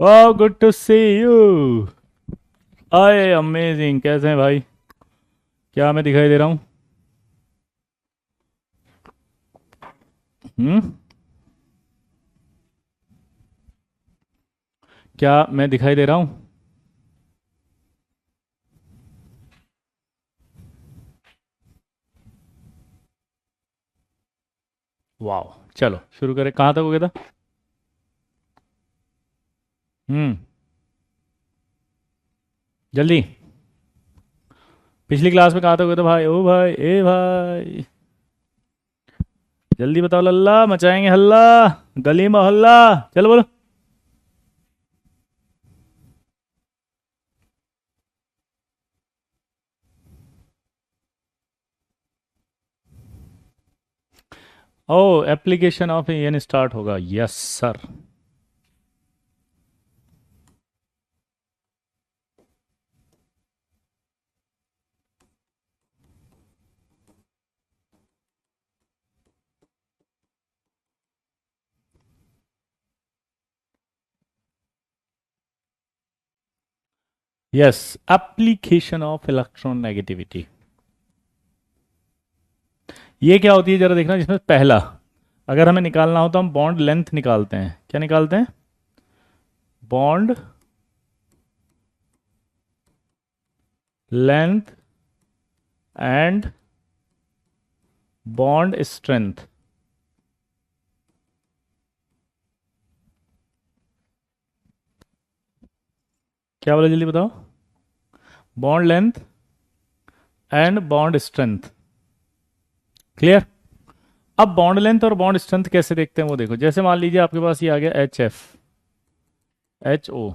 वाह, good to C you. आए amazing, कैसे हैं भाई? क्या मैं दिखाई दे रहा हूँ? हम्म। क्या मैं दिखाई दे रहा हूँ? वाह। चलो शुरू करें, कहाँ तक हो गया था? हम्म। जल्दी। पिछली क्लास में कहाँ तक हो गया था भाई? ओ भाई, ए भाई, जल्दी बताओ, लल्ला मचाएंगे हल्ला, गली मोहल्ला। चलो बोलो। ओ, एप्लीकेशन ऑफ एन स्टार्ट होगा, yes sir. Yes, application of electron negativity. ये क्या होती है जरा देखना, जिसमें पहला, अगर हमें निकालना हो तो हम बॉन्ड लेंथ निकालते हैं। क्या निकालते हैं? Bond length and bond strength. क्या बोला, जल्दी बताओ। Bond length and bond strength. Clear? अब बॉन्ड लेंथ और बॉन्ड स्ट्रेंथ कैसे देखते हैं वो देखो। जैसे मान लीजिए आपके पास ये आ गया H F, H O,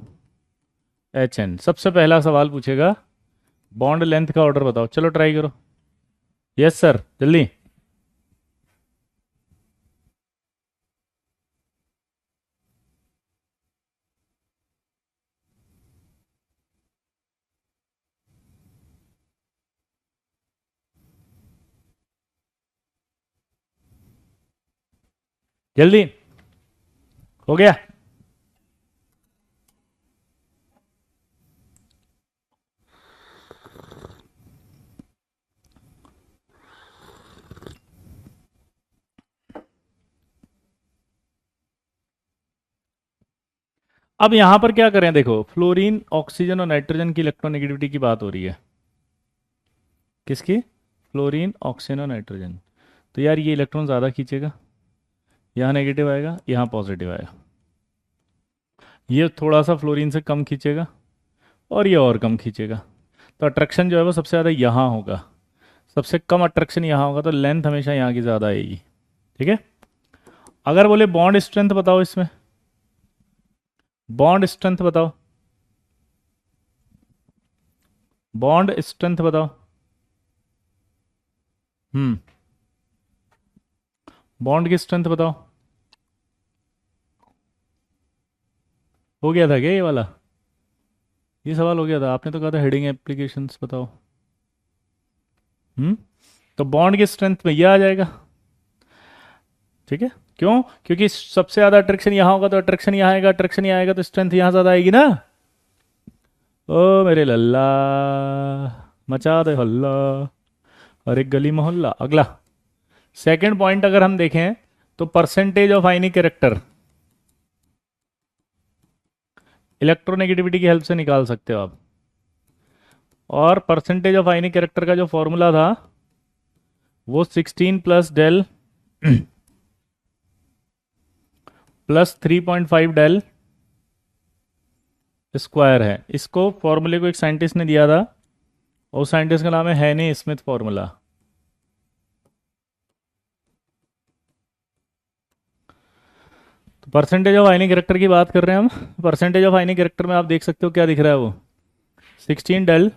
H N. सबसे पहला सवाल पूछेगा बॉन्ड लेंथ का ऑर्डर बताओ। चलो ट्राई करो। यस सर, जल्दी। जल्दी। हो गया? अब यहां पर क्या करें, देखो फ्लोरीन, ऑक्सीजन और नाइट्रोजन की इलेक्ट्रोनेगेटिविटी की बात हो रही है। किसकी? फ्लोरीन, ऑक्सीजन और नाइट्रोजन। तो यार ये इलेक्ट्रॉन ज़्यादा खींचेगा, यहाँ नेगेटिव आएगा, यहाँ पॉजिटिव आएगा। ये थोड़ा सा फ्लोरीन से कम खींचेगा और ये और कम खींचेगा। तो अट्रैक्शन जो है वो सबसे ज़्यादा यहाँ होगा, सबसे कम अट्रैक्शन यहाँ होगा, तो लेंथ हमेशा यहाँ की ज़्यादा आएगी। ठीक है? अगर बोले बॉन्ड स्ट्रेंथ बताओ, इसमें बॉन्ड स्ट्रेंथ बताओ, बॉन्ड स्ट्रेंथ बताओ। हम्म। बॉन्ड की स्ट्रेंथ बताओ। हो गया था क्या ये वाला? ये सवाल हो गया था, आपने तो कहा था हेडिंग एप्लीकेशंस बताओ। हम्म। तो बॉन्ड की स्ट्रेंथ में ये आ जाएगा। ठीक है? क्यों? क्योंकि सबसे ज़्यादा अट्रैक्शन यहाँ होगा, तो अट्रैक्शन यहाँ आएगा, अट्रैक्शन यहाँ आएगा, तो स्ट्रेंथ यहाँ ज़्यादा आएगी ना। ओ मेरे लल्ला, मचा दे हल्ला, और एक गली मोहल्ला। अगला सेकंड पॉइंट अगर हम देखें, तो percentage of ionic character electronegativity की हेल्प से निकाल सकते हो आप। और परसेंटेज ऑफ आयनिक कैरेक्टर का जो फॉर्मूला था वो 16 plus del plus 3.5 del square है। इसको फॉर्मूले को एक साइंटिस्ट ने दिया था, और साइंटिस्ट का नाम है हैनी स्मिथ फॉर्मूला। तो परसेंटेज ऑफ आयनिक कैरेक्टर की बात कर रहे हैं हम। परसेंटेज ऑफ आयनिक कैरेक्टर में आप देख सकते हो क्या दिख रहा है वो, 16 डेल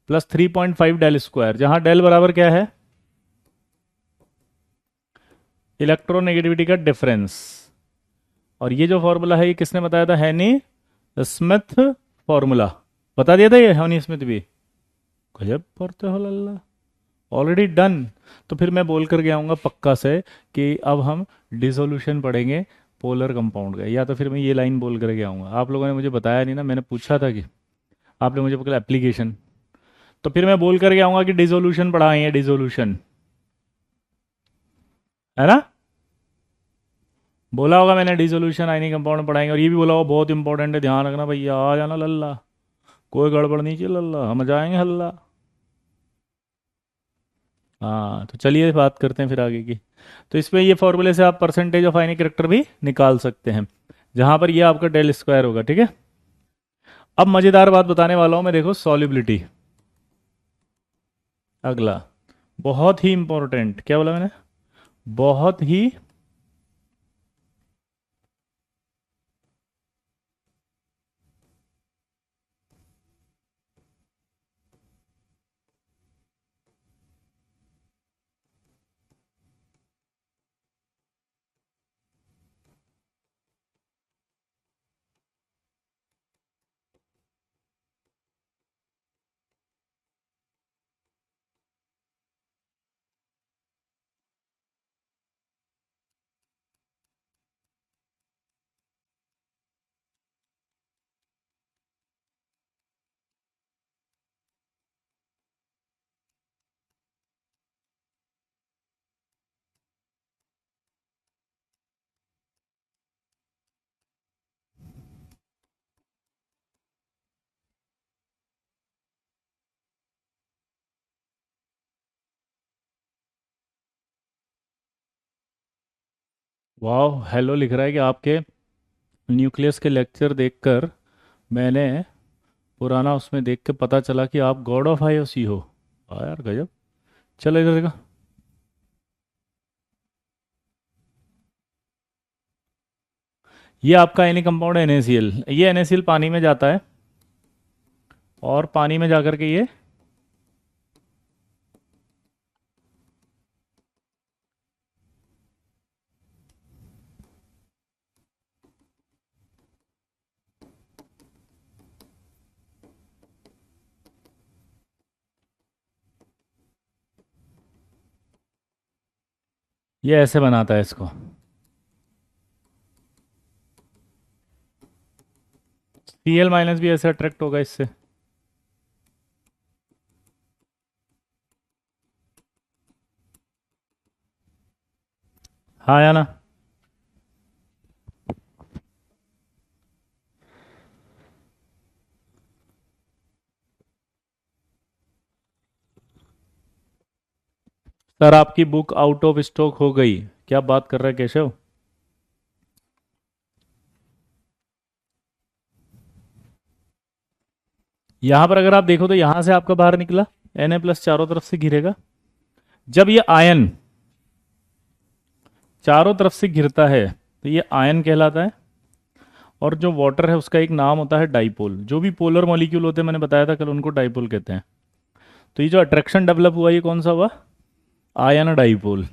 प्लस 3.5 डेल स्क्वायर, जहां डेल बराबर क्या है? इलेक्ट्रोनेगेटिविटी का डिफरेंस। और ये जो फॉर्मूला है ये किसने बताया था? हैनी स्मिथ फॉर्मूला। बता दिया था ये हैनी स्मिथ भी। गजब पढ़ते हो लल्ला, ऑलरेडी डन। तो फिर मैं बोल कर गया हूँगा पक्का से कि अब हम डिसोल्यूशन पढ़ेंगे, पोलर कंपाउंड का, या तो फिर मैं ये लाइन बोल करके आऊँगा। आप लोगों ने मुझे बताया नहीं ना, मैंने पूछा था कि आपने मुझे पकड़ा एप्लीकेशन, तो फिर मैं बोल करके आऊँगा कि डिसोल्यूशन पढ़ाएंगे, डिसोल्यूशन, है ना। बोला होगा मैंने डिसोल्यूशन आयनिक कंपाउंड पढ़ाएंगे, और ये भी बोला होगा बहुत इंपॉर्टेंट है, ध्यान रखना भैया, आ जाना लल्ला, कोई गड़बड़ नहीं चाहिए लल्ला, हम जाएंगे हल्ला। हाँ तो चलिए बात करते हैं फिर आगे की। तो इसमें ये फॉर्मूले से आप परसेंटेज ऑफ आयनिक करेक्टर भी निकाल सकते हैं, जहां पर ये आपका डेल स्क्वायर होगा, ठीक है। अब मजेदार बात बताने वाला हूं मैं, देखो सॉल्युबिलिटी, अगला बहुत ही इंपॉर्टेंट, क्या बोला मैंने, बहुत ही, वाह हेलो लिख रहा है कि आपके न्यूक्लियस के लेक्चर देखकर मैंने पुराना उसमें देख के पता चला कि आप गॉड ऑफ आईओसी हो। हाँ यार गजब। चलो इधर देखो, ये आपका एनी कंपाउंड है NaCl, ये NaCl पानी में जाता है, और पानी में जाकर के ये ऐसे बनाता है इसको। Cl- भी ऐसे अट्रैक्ट होगा इससे। हाँ या ना। सर आपकी बुक आउट ऑफ स्टॉक हो गई, क्या बात कर रहे हैं केशव। यहां पर अगर आप देखो तो यहां से आपका बाहर निकला, Na+ चारों तरफ से घिरेगा। जब ये आयन चारों तरफ से घिरता है तो ये आयन कहलाता है, और जो वाटर है उसका एक नाम होता है डाइपोल। जो भी पोलर मॉलिक्यूल होते हैं, मैंने बताया था कल, उनको डाइपोल कहते हैं। तो ये जो अट्रैक्शन डेवलप हुआ, ये कौन सा हुआ, आयन डाइपोल।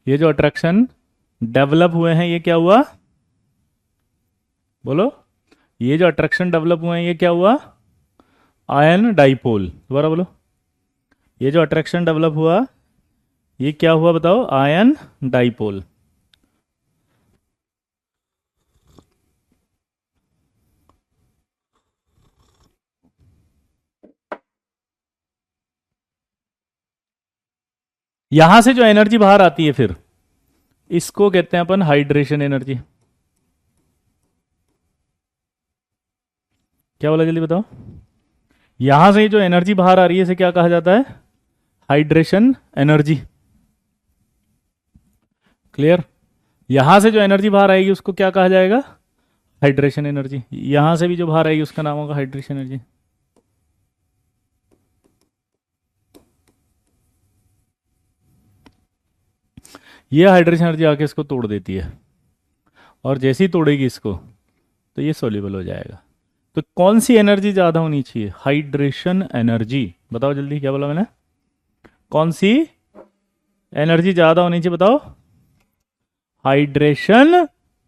ये जो अट्रैक्शन डेवलप हुए हैं ये क्या हुआ, बोलो, ये जो अट्रैक्शन डेवलप हुए हैं ये क्या हुआ, आयन डाइपोल। दोबारा बोलो, ये जो अट्रैक्शन डेवलप हुआ ये क्या हुआ बताओ, आयन डाइपोल। यहां से जो एनर्जी बाहर आती है फिर, इसको कहते हैं अपन हाइड्रेशन एनर्जी। क्या बोला जल्दी बताओ। यहां से जो एनर्जी बाहर आ रही है इसे क्या कहा जाता है, हाइड्रेशन एनर्जी। क्लियर। यहां से जो एनर्जी बाहर आएगी उसको क्या कहा जाएगा, हाइड्रेशन एनर्जी। यहां से भी जो बाहर आएगी उसका नाम होगा हाइड्रेशन एनर्जी। ये हाइड्रेशन एनर्जी आके इसको तोड़ देती है, और जैसे ही तोड़ेगी इसको तो ये सोल्यूबल हो जाएगा। तो कौन सी एनर्जी ज्यादा होनी चाहिए, हाइड्रेशन एनर्जी। बताओ जल्दी, क्या बोला मैंने, कौन सी एनर्जी ज्यादा होनी चाहिए बताओ, हाइड्रेशन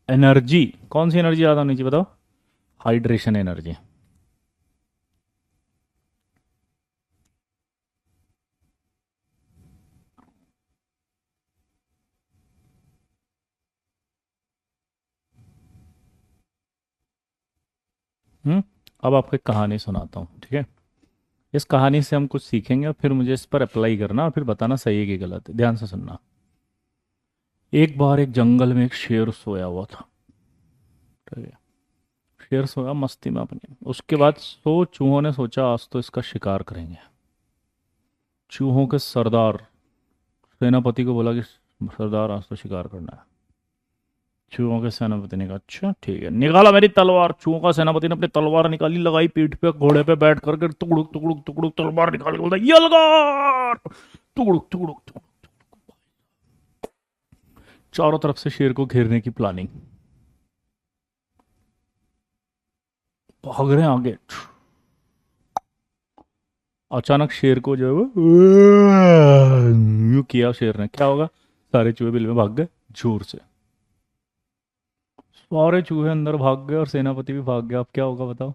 एनर्जी। कौन सी एनर्जी ज्यादा होनी चाहिए बताओ, हाइड्रेशन एनर्जी। अब आपको एक कहानी सुनाता हूँ, ठीक है। इस कहानी से हम कुछ सीखेंगे और फिर मुझे इस पर अप्लाई करना और फिर बताना सही है कि गलत है। ध्यान से सुनना। एक बार एक जंगल में एक शेर सोया हुआ था, ठीक है। शेर सोया मस्ती में अपनी। उसके बाद चूहों ने सोचा आज तो इसका शिकार करेंगे। चूहों के सरदार सेनापति को बोला कि सरदार आज तो शिकार करना है। चूहों के सेनापति ने कहा अच्छा ठीक है, निकाला मेरी तलवार। चूहों का सेनापति ने अपनी तलवार निकाली, लगाई पीठ पे, घोड़े पे बैठ करके टुकड़ुक टुकड़ुक टुकड़ुक तलवार निकाल के बोलता यलगार, टुकड़ुक टुकड़ुक टुकड़ुक। चारों तरफ से शेर को घेरने की प्लानिंग। भाग रहे हैं आगे। अचानक शेर को जो है वो यूं किया शेर ने, क्या होगा? सारे चूहे बिल में भाग गए जोर से। सारे चूहे अंदर भाग गए और सेनापति भी भाग गया। अब क्या होगा बताओ?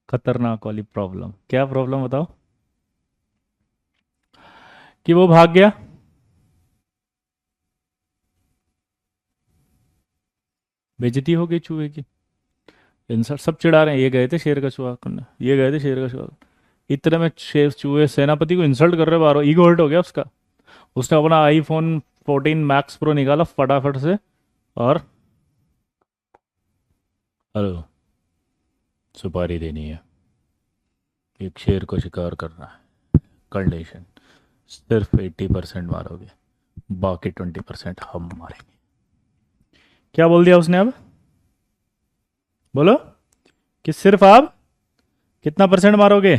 खतरनाक वाली प्रॉब्लम। क्या प्रॉब्लम बताओ? कि वो भाग गया, बेइज्जती हो गई चूहे की। इंसान सब चिढ़ा रहे हैं, ये गए थे शेर का चूहा करने, ये गए थे शेर का चूहा। इतने में शेर चूहे सेनापति को इंसल्ट कर रहे बारो, ईगो हर्ट हो गया उसका। उसने अपना आईफोन 14 मैक्स प्रो निकाला फटाफट से और हेलो, सुपारी देनी है, एक शेर को शिकार करना है, कंडीशन सिर्फ 80% मारोगे, बाकी 20% हम मारेंगे। क्या बोल दिया उसने अब? बोलो कि सिर्फ आप कितना परसेंट मारोगे?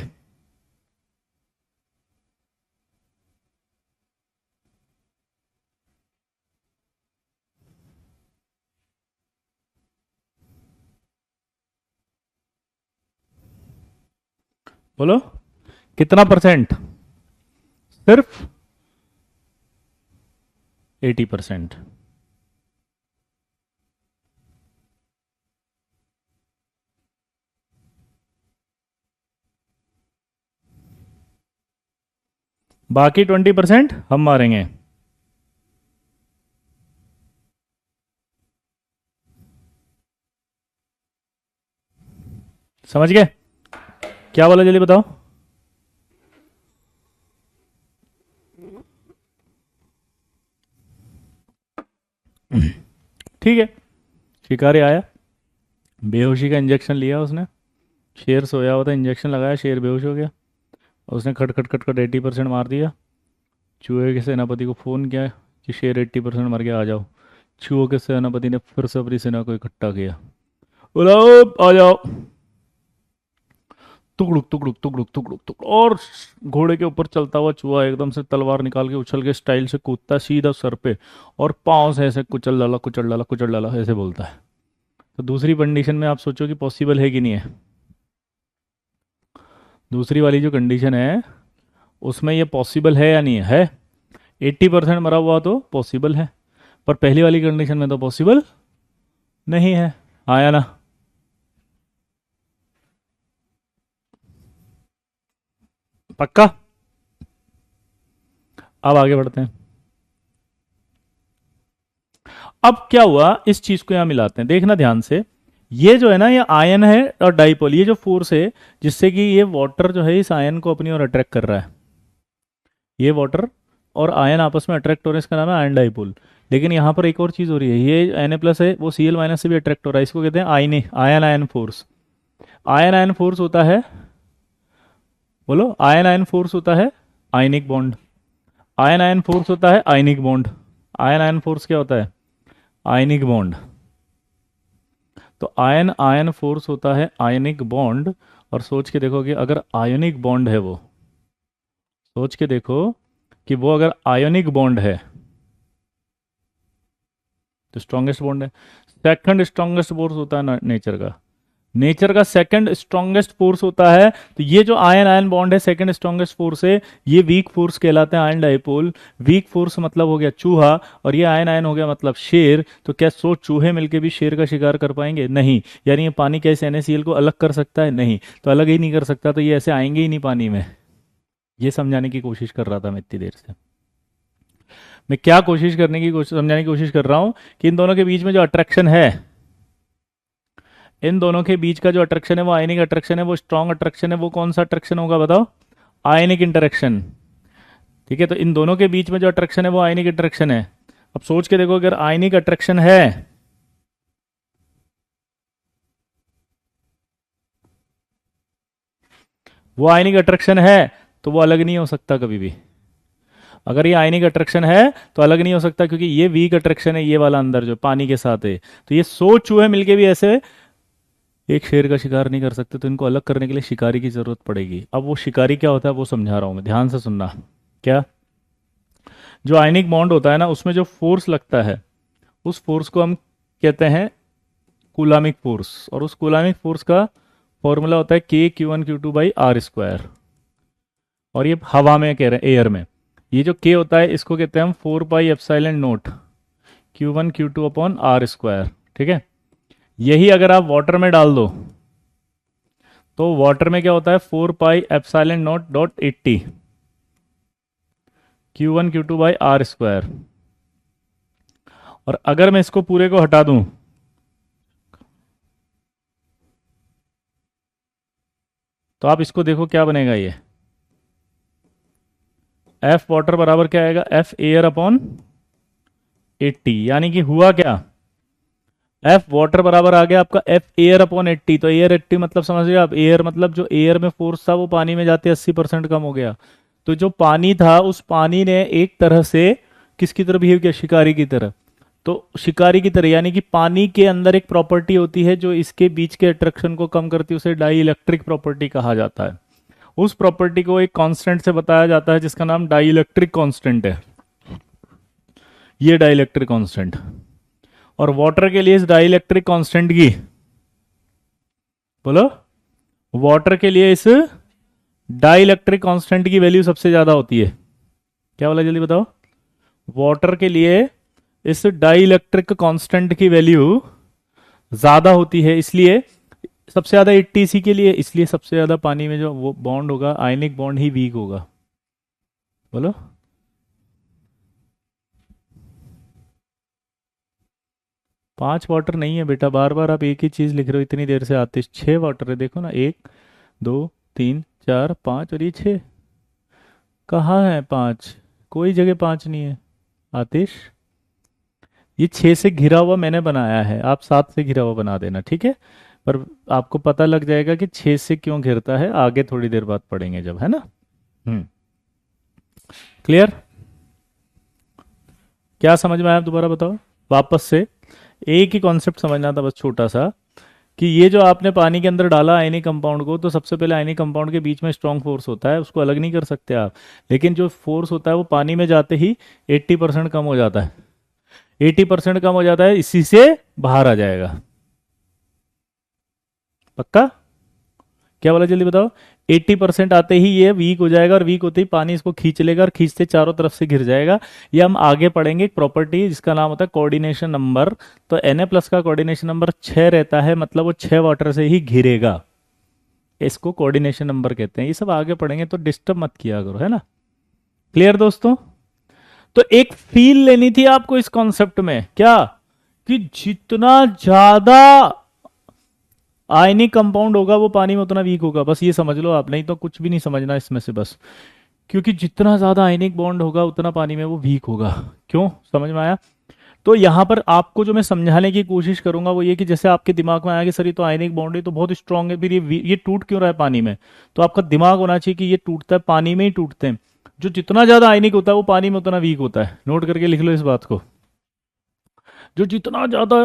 बोलो कितना परसेंट? सिर्फ 80%। बाकी 20% हम मारेंगे। समझ गए? क्या बोला जल्दी बताओ। ठीक है, शिकारी आया, बेहोशी का इंजेक्शन लिया उसने। शेर सोया हुआ था, इंजेक्शन लगाया, शेर बेहोश हो गया। उसने खट खट खट खट 80% मार दिया। चूहे के सेनापति को फ़ोन किया कि शेर 80% मर गया, आ जाओ। चूहों के सेनापति ने फिर से अपनी सेना को इकट्ठा किया, बोला आ जाओ। टुकड़ुक टुकड़ुक टुकड़ुक टुकड़ुक टुकड़ुक, और घोड़े के ऊपर चलता हुआ चूहा एकदम से तलवार निकाल के उछल के स्टाइल से कूदता सीधा सर पे, और पाँव से ऐसे कुचल डाला कुचल डाला कुचल डाला, ऐसे बोलता है। तो दूसरी कंडीशन में आप सोचो कि पॉसिबल है कि नहीं है? दूसरी वाली जो कंडीशन है उसमें ये पॉसिबल है या नहीं है? 80% मरा हुआ तो पॉसिबल है, पर पहली वाली कंडीशन में तो पॉसिबल नहीं है। आया ना? पक्का? अब आगे बढ़ते हैं। अब क्या हुआ, इस चीज को यहां मिलाते हैं, देखना ध्यान से। ये जो है ना, ये आयन है और डाइपोल, ये जो फोर्स है जिससे कि ये वाटर जो है इस आयन को अपनी ओर अट्रैक्ट कर रहा है। ये वाटर और आयन आपस में अट्रैक्ट हो रहे हैं, इसका नाम है आयन डाइपोल। लेकिन यहाँ पर एक और चीज हो रही है, ये Na+ है, वो Cl- से भी अट्रैक्ट हो रहा है। इसको कहते हैं ion ion ion force. Ion ion force होता है, बोलो आयन आयन फोर्स होता है ionic bond. Ion ion force होता है ionic bond. Ion ion force क्या होता है? Ionic bond. तो आयन आयन फोर्स होता है आयनिक बॉन्ड। और सोच के देखो कि अगर आयनिक बॉन्ड है वो, सोच के देखो कि वो अगर आयनिक बॉन्ड है तो स्ट्रॉन्गेस्ट बॉन्ड है। सेकंड स्ट्रॉन्गेस्ट फोर्स होता है नेचर का, नेचर का सेकंड स्ट्रॉन्गेस्ट फोर्स होता है। तो ये जो आयन आयन बॉन्ड है सेकंड स्ट्रॉन्गेस्ट फोर्स है, ये वीक फोर्स कहलाते हैं आयन डाइपोल। वीक फोर्स मतलब हो गया चूहा, और ये आयन आयन हो गया मतलब शेर। तो क्या सो चूहे मिलके भी शेर का शिकार कर पाएंगे? नहीं। यानी ये पानी कैसे NaCl को अलग कर सकता है? नहीं। तो अलग ही नहीं कर सकता, तो ये ऐसे आएंगे ही नहीं पानी में। ये समझाने की कोशिश कर रहा था मैं इतनी देर से। मैं क्या कोशिश करने की कोशिश समझाने की कोशिश कर रहा हूं कि इन दोनों के बीच में जो अट्रैक्शन है, इन दोनों के बीच का जो अट्रैक्शन है वो आयनिक अट्रैक्शन है, वो स्ट्रॉन्ग अट्रैक्शन है। वो कौन सा अट्रैक्शन होगा बताओ? आयनिक इंटरेक्शन। ठीक है, तो इन दोनों के बीच में जो अट्रैक्शन है वो आयनिक अट्रैक्शन है। अब सोच के देखो, अगर आयनिक अट्रैक्शन है, वो आयनिक अट्रैक्शन है तो वो अलग नहीं हो सकता कभी भी। अगर ये आयनिक अट्रैक्शन है तो अलग नहीं हो सकता, क्योंकि ये वीक अट्रैक्शन है, ये वाला अंदर जो पानी के साथ है। तो ये 100 चूहे मिलके भी ऐसे एक शेर का शिकार नहीं कर सकते, तो इनको अलग करने के लिए शिकारी की जरूरत पड़ेगी। अब वो शिकारी क्या होता है वो समझा रहा हूं मैं, ध्यान से सुनना। क्या? जो आयनिक बॉन्ड होता है ना, उसमें जो फोर्स लगता है, उस फोर्स को हम कहते हैं कूलामिक फोर्स। और उस कूलामिक फोर्स का फॉर्मूला होता है K Q1 Q2/r²। और ये हवा में कह रहे हैं, एयर में। ये जो K होता है इसको कहते हैं हम 4πε0 Q1 Q2/r²। ठीक है, यही अगर आप वाटर में डाल दो तो वाटर में क्या होता है 4πε0.80 Q1 Q2/r²। और अगर मैं इसको पूरे को हटा दूं तो आप इसको देखो क्या बनेगा। ये F वाटर बराबर क्या आएगा? F एयर/80। यानी कि हुआ क्या? F वाटर बराबर आ गया आपका F एयर/80। तो एयर 80 मतलब समझिए आप, एयर मतलब जो एयर में फोर्स था वो पानी में जाते 80% कम हो गया। तो जो पानी था उस पानी ने एक तरह से किसकी तरह बिहेव किया? शिकारी की तरह। तो शिकारी की तरह यानी कि पानी के अंदर एक प्रॉपर्टी होती है जो इसके बीच के अट्रैक्शन को कम करती है, उसे डाई इलेक्ट्रिक प्रॉपर्टी कहा जाता है। उस प्रॉपर्टी को एक कांस्टेंट से बताया जाता है जिसका नाम डाई इलेक्ट्रिक कांस्टेंट है। ये डाई इलेक्ट्रिक कांस्टेंट। और वाटर के लिए इस डाई इलेक्ट्रिक कांस्टेंट की, बोलो, वाटर के लिए इस डाई इलेक्ट्रिक कांस्टेंट की वैल्यू सबसे ज्यादा होती है। क्या बोला जल्दी बताओ? वाटर के लिए इस डाई इलेक्ट्रिक कांस्टेंट की वैल्यू ज्यादा होती है, इसलिए सबसे ज्यादा 80 इसी के लिए, इसलिए सबसे ज्यादा पानी में जो वो बॉन्ड होगा आयनिक बॉन्ड ही वीक होगा। बोलो। 5 वाटर नहीं है बेटा, बार बार आप एक ही चीज लिख रहे हो इतनी देर से। आतिश 6 वाटर है, देखो ना, 1 2 3 4 5 और ये 6। कहाँ है 5? कोई जगह 5 नहीं है आतिश। ये 6 से घिरा हुआ मैंने बनाया है, आप 7 से घिरा हुआ बना देना, ठीक है? पर आपको पता लग जाएगा कि 6 से क्यों घिरता है, आगे थोड़ी देर बाद पढ़ेंगे जब, है ना। क्लियर? क्या समझ में आया? दोबारा बताओ वापस से। एक ही कॉन्सेप्ट समझना था बस, छोटा सा, कि ये जो आपने पानी के अंदर डाला आयनिक कंपाउंड को, तो सबसे पहले आयनिक कंपाउंड के बीच में स्ट्रांग फोर्स होता है, उसको अलग नहीं कर सकते आप। लेकिन जो फोर्स होता है वो पानी में जाते ही 80% कम हो जाता है। 80% कम हो जाता है, इसी से बाहर आ जाएगा। पक्का? क्या बोला जल्दी बताओ? 80% आते ही ये वीक हो जाएगा, और वीक होते ही पानी इसको खींच लेगा और खींचते चारों तरफ से घिर जाएगा। ये हम आगे पढ़ेंगे एक प्रॉपर्टी जिसका नाम होता है कोऑर्डिनेशन नंबर। तो Na+ का कोऑर्डिनेशन नंबर 6 रहता है, मतलब वो 6 वाटर से ही घिरेगा। इसको कोऑर्डिनेशन नंबर कहते हैं। ये सब आगे पढ़ेंगे, तो डिस्टर्ब मत किया करो, है ना। क्लियर दोस्तों? तो एक फील लेनी थी आपको इस कॉन्सेप्ट में, क्या? कि जितना ज्यादा आयनिक कंपाउंड होगा वो पानी में उतना वीक होगा, बस ये समझ लो आप, नहीं तो कुछ भी नहीं समझना इसमें से बस। क्योंकि जितना ज्यादा आयनिक बॉन्ड होगा उतना पानी में वो वीक होगा। क्यों? समझ में आया? तो यहां पर आपको जो मैं समझाने की कोशिश करूंगा वो ये कि जैसे आपके दिमाग में आया कि सर ये तो आयनिक बॉन्ड है तो बहुत स्ट्रांग है, फिर ये टूट क्यों रहा है पानी में? तो आपका दिमाग होना चाहिए कि ये टूटता है, पानी में ही टूटते हैं। जो जितना ज्यादा आयनिक होता है वो पानी में उतना वीक होता है। नोट करके लिख लो इस बात को। जो जितना ज्यादा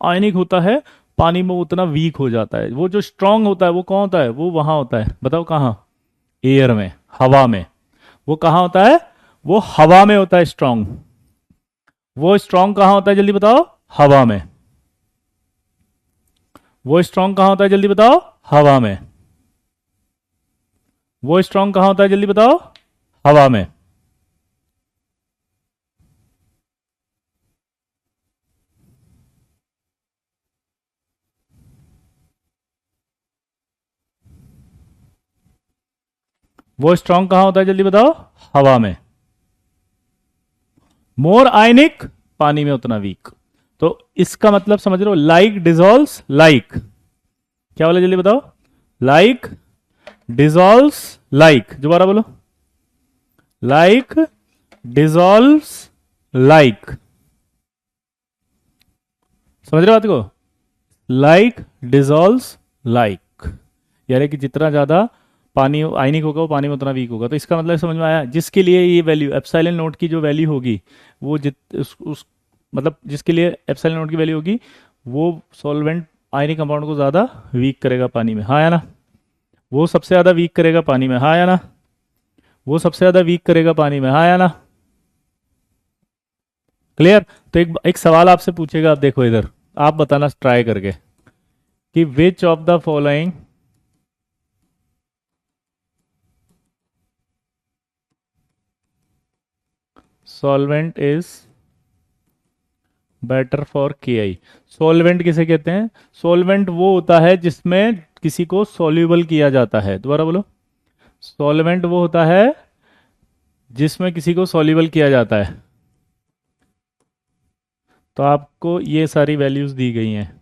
आयनिक होता है पानी में उतना वीक हो जाता है। वो जो स्ट्रांग होता है वो कौन होता है? वो वहां होता है, बताओ कहाँ? एयर में, हवा में। वो कहाँ होता है? वो हवा में होता है स्ट्रांग। वो स्ट्रांग कहाँ होता है जल्दी बताओ? हवा में। वो स्ट्रांग कहाँ होता है जल्दी बताओ? हवा में। वो स्ट्रांग कहाँ होता है जल्दी बताओ? हवा में। वो स्ट्रांग कहां होता है जल्दी बताओ? हवा में। मोर आयनिक, पानी में उतना वीक। तो इसका मतलब समझ रहे हो, लाइक डिजॉल्व्स लाइक, क्या बोला जल्दी बताओ, लाइक डिजॉल्व्स लाइक, दोबारा बोलो, लाइक डिजॉल्व्स लाइक, समझ रहे हो बात को, लाइक डिजॉल्व्स लाइक, यानी कि जितना ज्यादा पानी आयनिक होगा वो पानी में उतना वीक होगा। तो इसका मतलब समझ में आया, जिसके लिए ये वैल्यू एप्सिलॉन नोट की जो वैल्यू होगी वो उस मतलब जिसके लिए एप्सिलॉन नोट की वैल्यू होगी वो सॉल्वेंट आयनिक कंपाउंड को ज़्यादा वीक करेगा पानी में, हाँ या ना, वो सबसे ज़्यादा वीक करेगा पानी में, हाँ या ना, वो सबसे ज़्यादा वीक करेगा पानी में, हाँ या ना, क्लियर। तो एक सवाल आपसे पूछेगा, आप देखो इधर, आप बताना ट्राई करके कि which of the following solvent is better for के आई। सॉल्वेंट किसे कहते हैं, सॉल्वेंट वो होता है जिसमें किसी को सॉल्यूबल किया जाता है, दोबारा बोलो, सॉल्वेंट वो होता है जिसमें किसी को सॉल्यूबल किया जाता है। तो आपको ये सारी वैल्यूज दी गई हैं,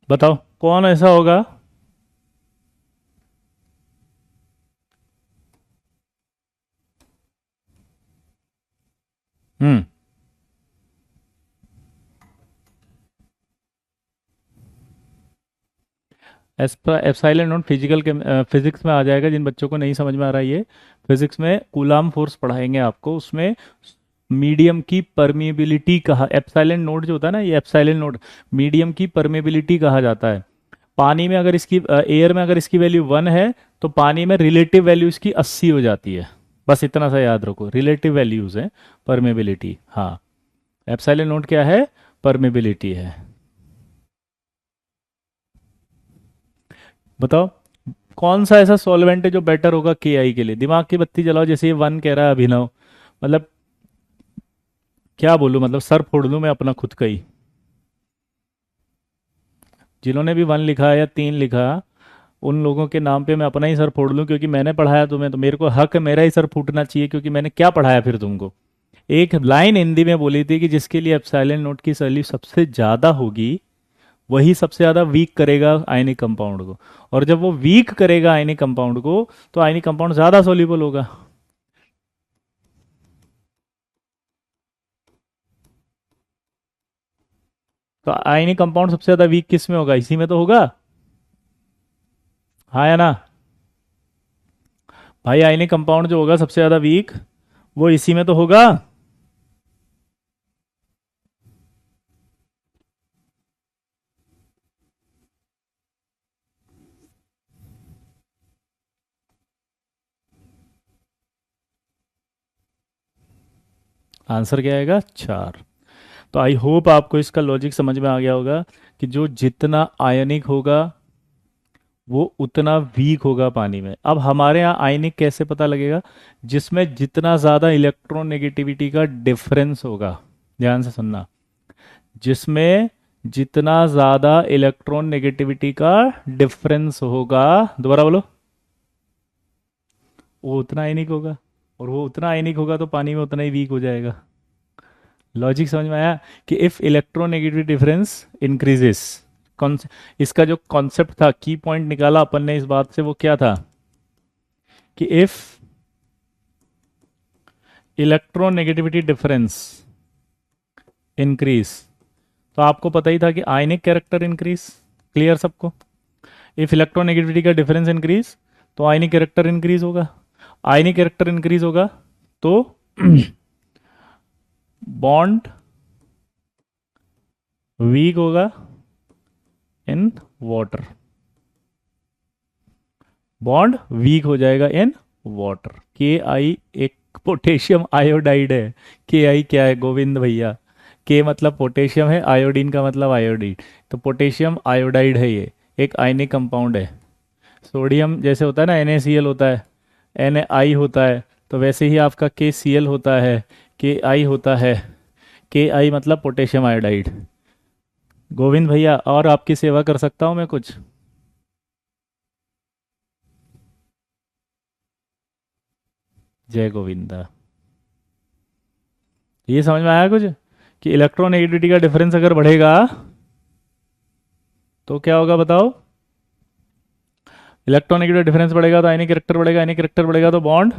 बताओ कौन ऐसा होगा। हम्म, एप्सिलॉन नॉट फिजिकल के फिजिक्स में आ जाएगा, जिन बच्चों को नहीं समझ में आ रहा है ये, फिजिक्स में कूलाम फोर्स पढ़ाएंगे आपको, उसमें मीडियम की परमिएबिलिटी कहा, एप्सिलॉन नोट जो होता है ना, ये एप्सिलॉन नोट मीडियम की परमिएबिलिटी कहा जाता है। पानी में अगर इसकी एयर में अगर इसकी वैल्यू 1 है तो पानी में रिलेटिव वैल्यू इसकी 80 हो जाती है, बस इतना सा याद रखो, रिलेटिव वैल्यूज है परमेबिलिटी, हाँ, एप्सिलॉन नोट क्या है, परमेबिलिटी है। बताओ कौन सा ऐसा सॉल्वेंट है जो बेटर होगा के आई के लिए, दिमाग की बत्ती जलाओ, जैसे ये 1 कह रहा है अभिनव, मतलब क्या बोलूं, मतलब सर फोड़ दूं मैं अपना खुद का ही, जिन्होंने भी 1 लिखा है या 3 लिखा, उन लोगों के नाम पे मैं अपना ही सर फोड़ लूं, क्योंकि मैंने पढ़ाया तुम्हें तो मेरे को हक है, मेरा ही सर फूटना चाहिए, क्योंकि मैंने क्या पढ़ाया फिर तुमको। एक लाइन हिंदी में बोली थी कि जिसके लिए एप्सिलॉन नोट की वैल्यू सबसे ज्यादा होगी वही सबसे ज्यादा वीक करेगा आयनिक कंपाउंड को, और जब वो वीक करेगा आयनिक कंपाउंड को तो आयनिक कंपाउंड ज्यादा सोल्यूबल होगा। तो आयनिक कंपाउंड सबसे ज्यादा वीक किस में होगा, इसी में तो होगा, हाँ या ना, भाई आयनिक कंपाउंड जो होगा सबसे ज्यादा वीक वो इसी में तो होगा। आंसर क्या आएगा, 4। तो आई होप आपको इसका लॉजिक समझ में आ गया होगा कि जो जितना आयनिक होगा वो उतना वीक होगा पानी में। अब हमारे यहाँ आयनिक कैसे पता लगेगा, जिसमें जितना ज़्यादा इलेक्ट्रोनेगेटिविटी का डिफरेंस होगा, ध्यान से सुनना, जिसमें जितना ज़्यादा इलेक्ट्रॉन नेगेटिविटी का डिफरेंस होगा, दोबारा बोलो, वो उतना आयनिक होगा, और वो उतना आयनिक होगा तो पानी में उतना ही वीक हो जाएगा। लॉजिक समझ में आया कि इफ इलेक्ट्रोनेगेटिविटी डिफरेंस इंक्रीजेस, कौन, इसका जो कॉन्सेप्ट था, की पॉइंट निकाला अपन ने इस बात से, वो क्या था कि इफ इलेक्ट्रोनेगेटिविटी डिफरेंस इंक्रीज, तो आपको पता ही था कि आयनिक कैरेक्टर इंक्रीज, क्लियर सबको, इफ इलेक्ट्रोनेगेटिविटी का डिफरेंस इंक्रीज तो आयनिक कैरेक्टर इंक्रीज होगा, आयनिक कैरेक्टर इंक्रीज होगा तो बॉन्ड वीक होगा इन वाटर, बॉन्ड वीक हो जाएगा इन वाटर। के आई एक पोटेशियम आयोडाइड है, के आई क्या है गोविंद भैया, के मतलब पोटेशियम है, आयोडीन का मतलब आयोडीन, तो पोटेशियम आयोडाइड है, ये एक आयनिक कंपाउंड है, सोडियम जैसे होता है ना NaCl होता है, Na होता है, तो वैसे ही आपका KCl होता है, Ki होता है, Ki मतलब पोटेशियम आयोडाइड। गोविंद भैया, और आपकी सेवा कर सकता हूँ मैं कुछ? जय गोविंदा। ये समझ में आया कुछ, कि इलेक्ट्रोनेगेटिविटी का डिफरेंस अगर बढ़ेगा तो क्या होगा बताओ? इलेक्ट्रोनेगेटिव डिफरेंस बढ़ेगा तो आयनिक कैरेक्टर बढ़ेगा, आयनिक कैरेक्टर बढ़ेगा तो बॉन्ड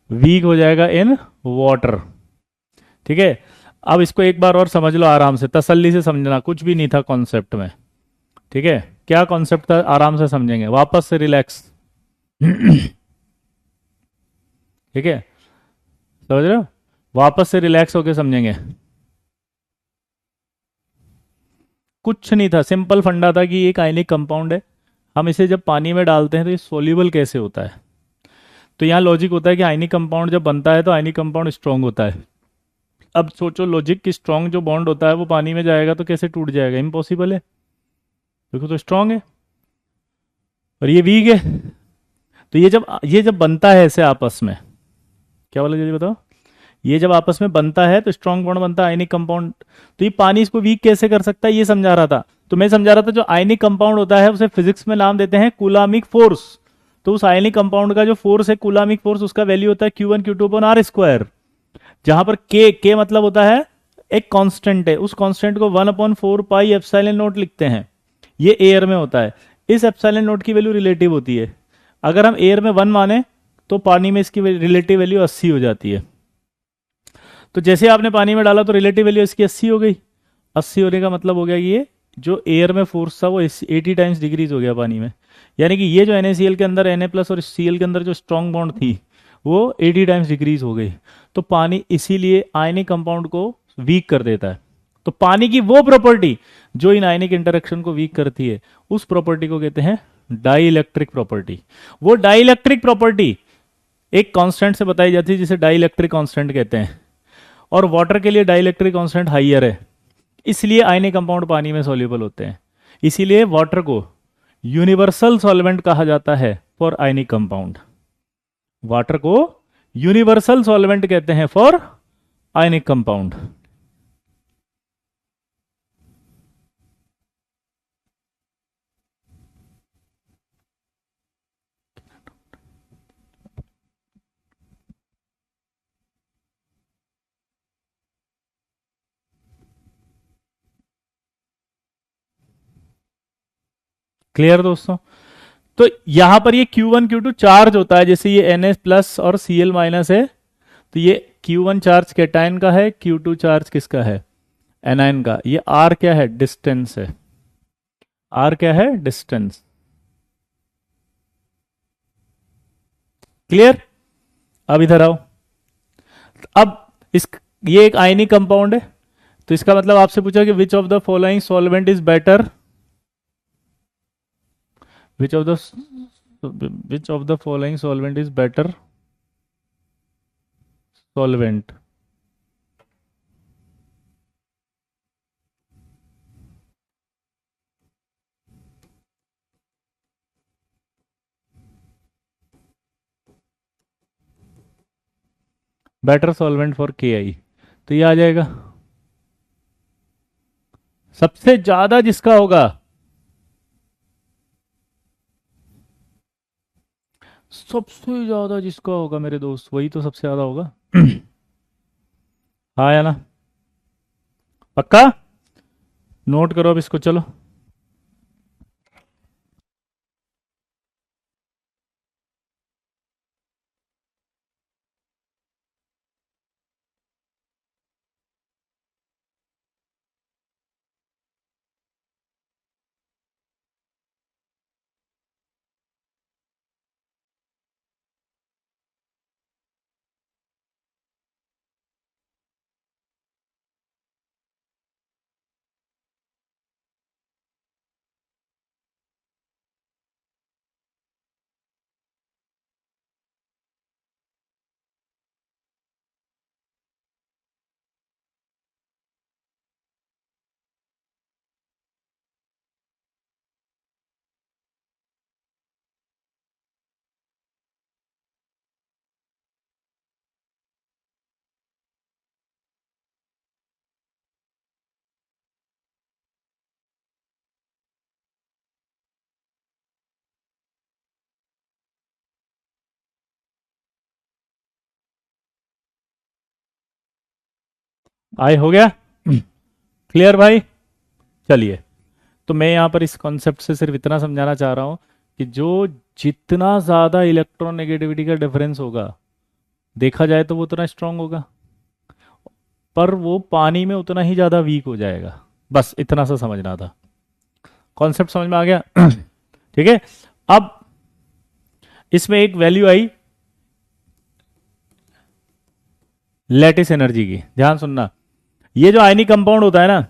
वीक हो जाएगा इन वाटर। ठीक है, अब इसको एक बार और समझ लो आराम से, तसल्ली से समझना, कुछ भी नहीं था कॉन्सेप्ट में। ठीक है, क्या कॉन्सेप्ट था, आराम से समझेंगे, वापस से रिलैक्स। ठीक है, समझ रहे हो, वापस से रिलैक्स होके समझेंगे। कुछ नहीं था, सिंपल फंडा था कि एक आयनिक कंपाउंड है, हम इसे जब पानी में डालते हैं तो ये सोल्यूबल कैसे होता है। तो यहाँ लॉजिक होता है कि आयनिक कंपाउंड जब बनता है तो आयनिक कंपाउंड स्ट्रांग होता है। अब सोचो लॉजिक कि स्ट्रांग जो बॉन्ड होता है वो पानी में जाएगा तो कैसे टूट जाएगा, इम्पॉसिबल है, क्योंकि तो स्ट्रांग है और ये वीक है। तो ये जब बनता है ऐसे आपस में, क्या बोला जल्दी बताओ, ये जब आपस में बनता है तो स्ट्रांग बॉन्ड बनता है आयनिक कंपाउंड। तो ये पानी इसको वीक कैसे कर सकता है ये समझा रहा था। तो मैं समझा रहा था जो आयनिक कंपाउंड होता है उसे फिजिक्स में नाम देते हैं कूलामिक फोर्स। तो उस आयनिक कंपाउंड का जो फोर्स है कूलामिक फोर्स, उसका वैल्यू होता है Q1 Q2/R²। जहां पर के मतलब होता है एक कांस्टेंट है, उस कांस्टेंट को 1/4 पाई एप्सिलॉन नोट लिखते हैं। ये एयर में होता है, इस एप्सिलॉन नोट की वैल्यू रिलेटिव होती है। अगर हम एयर में 1 माने तो पानी में इसकी रिलेटिव वैल्यू 80 हो जाती है। तो जैसे आपने पानी में डाला तो रिलेटिव वैल्यू इसकी 80 हो गई। 80 होने का मतलब हो गया कि ये जो एयर में फोर्स था वो 80 टाइम्स डिक्रीज हो गया पानी में। यानी कि ये जो NaCl के अंदर Na+ और Cl के अंदर जो स्ट्रॉन्ग बॉन्ड थी वो 80 टाइम्स डिक्रीज हो गई। तो पानी इसीलिए आयनिक कंपाउंड को वीक कर देता है। तो पानी की वो प्रॉपर्टी जो इन आयनिक इंटरेक्शन को वीक करती है उस प्रॉपर्टी को कहते हैं डाई इलेक्ट्रिक प्रॉपर्टी। वो डाई इलेक्ट्रिक प्रॉपर्टी एक कांस्टेंट से बताई जाती है जिसे डाई इलेक्ट्रिक कांस्टेंट कहते हैं, और वाटर के लिए डाइलेक्ट्रिक कांस्टेंट हाइयर है, इसलिए आयनिक कंपाउंड पानी में सॉल्युबल होते हैं। इसीलिए वाटर को यूनिवर्सल सॉल्वेंट कहा जाता है फॉर आयनिक कंपाउंड। वाटर को यूनिवर्सल सॉल्वेंट कहते हैं फॉर आयनिक कंपाउंड। क्लियर दोस्तों? तो यहां पर ये Q1 Q2 चार्ज होता है, जैसे ये Na+ और Cl- है, तो ये Q1 चार्ज कैटायन का है, Q2 चार्ज किसका है, एनायन का। ये R क्या है, डिस्टेंस है। R क्या है, डिस्टेंस। क्लियर? अब इधर आओ। अब इस ये एक आयनिक कंपाउंड है, तो इसका मतलब आपसे पूछा कि which of the following solvent is better, which of the which of the following solvent is better solvent. Better solvent for KI, तो ये आ जाएगा सबसे ज्यादा जिसका होगा, सबसे ज्यादा जिसका होगा मेरे दोस्त वही तो सबसे ज्यादा होगा। हाँ या ना? पक्का? नोट करो अब इसको, चलो। आई हो गया? क्लियर भाई? चलिए, तो मैं यहाँ पर इस कॉन्सेप्ट से सिर्फ इतना समझाना चाह रहा हूँ कि जो जितना ज़्यादा इलेक्ट्रॉन नेगेटिविटी का डिफरेंस होगा, देखा जाए तो वो उतना स्ट्रांग होगा, पर वो पानी में उतना ही ज़्यादा वीक हो जाएगा। बस इतना सा समझना था। कॉन्सेप्ट समझ में आ गया? ठीक है। अब इसमें एक वैल्यू आई लैटिस एनर्जी की, ध्यान सुनना। ये जो आयनिक कंपाउंड होता है ना,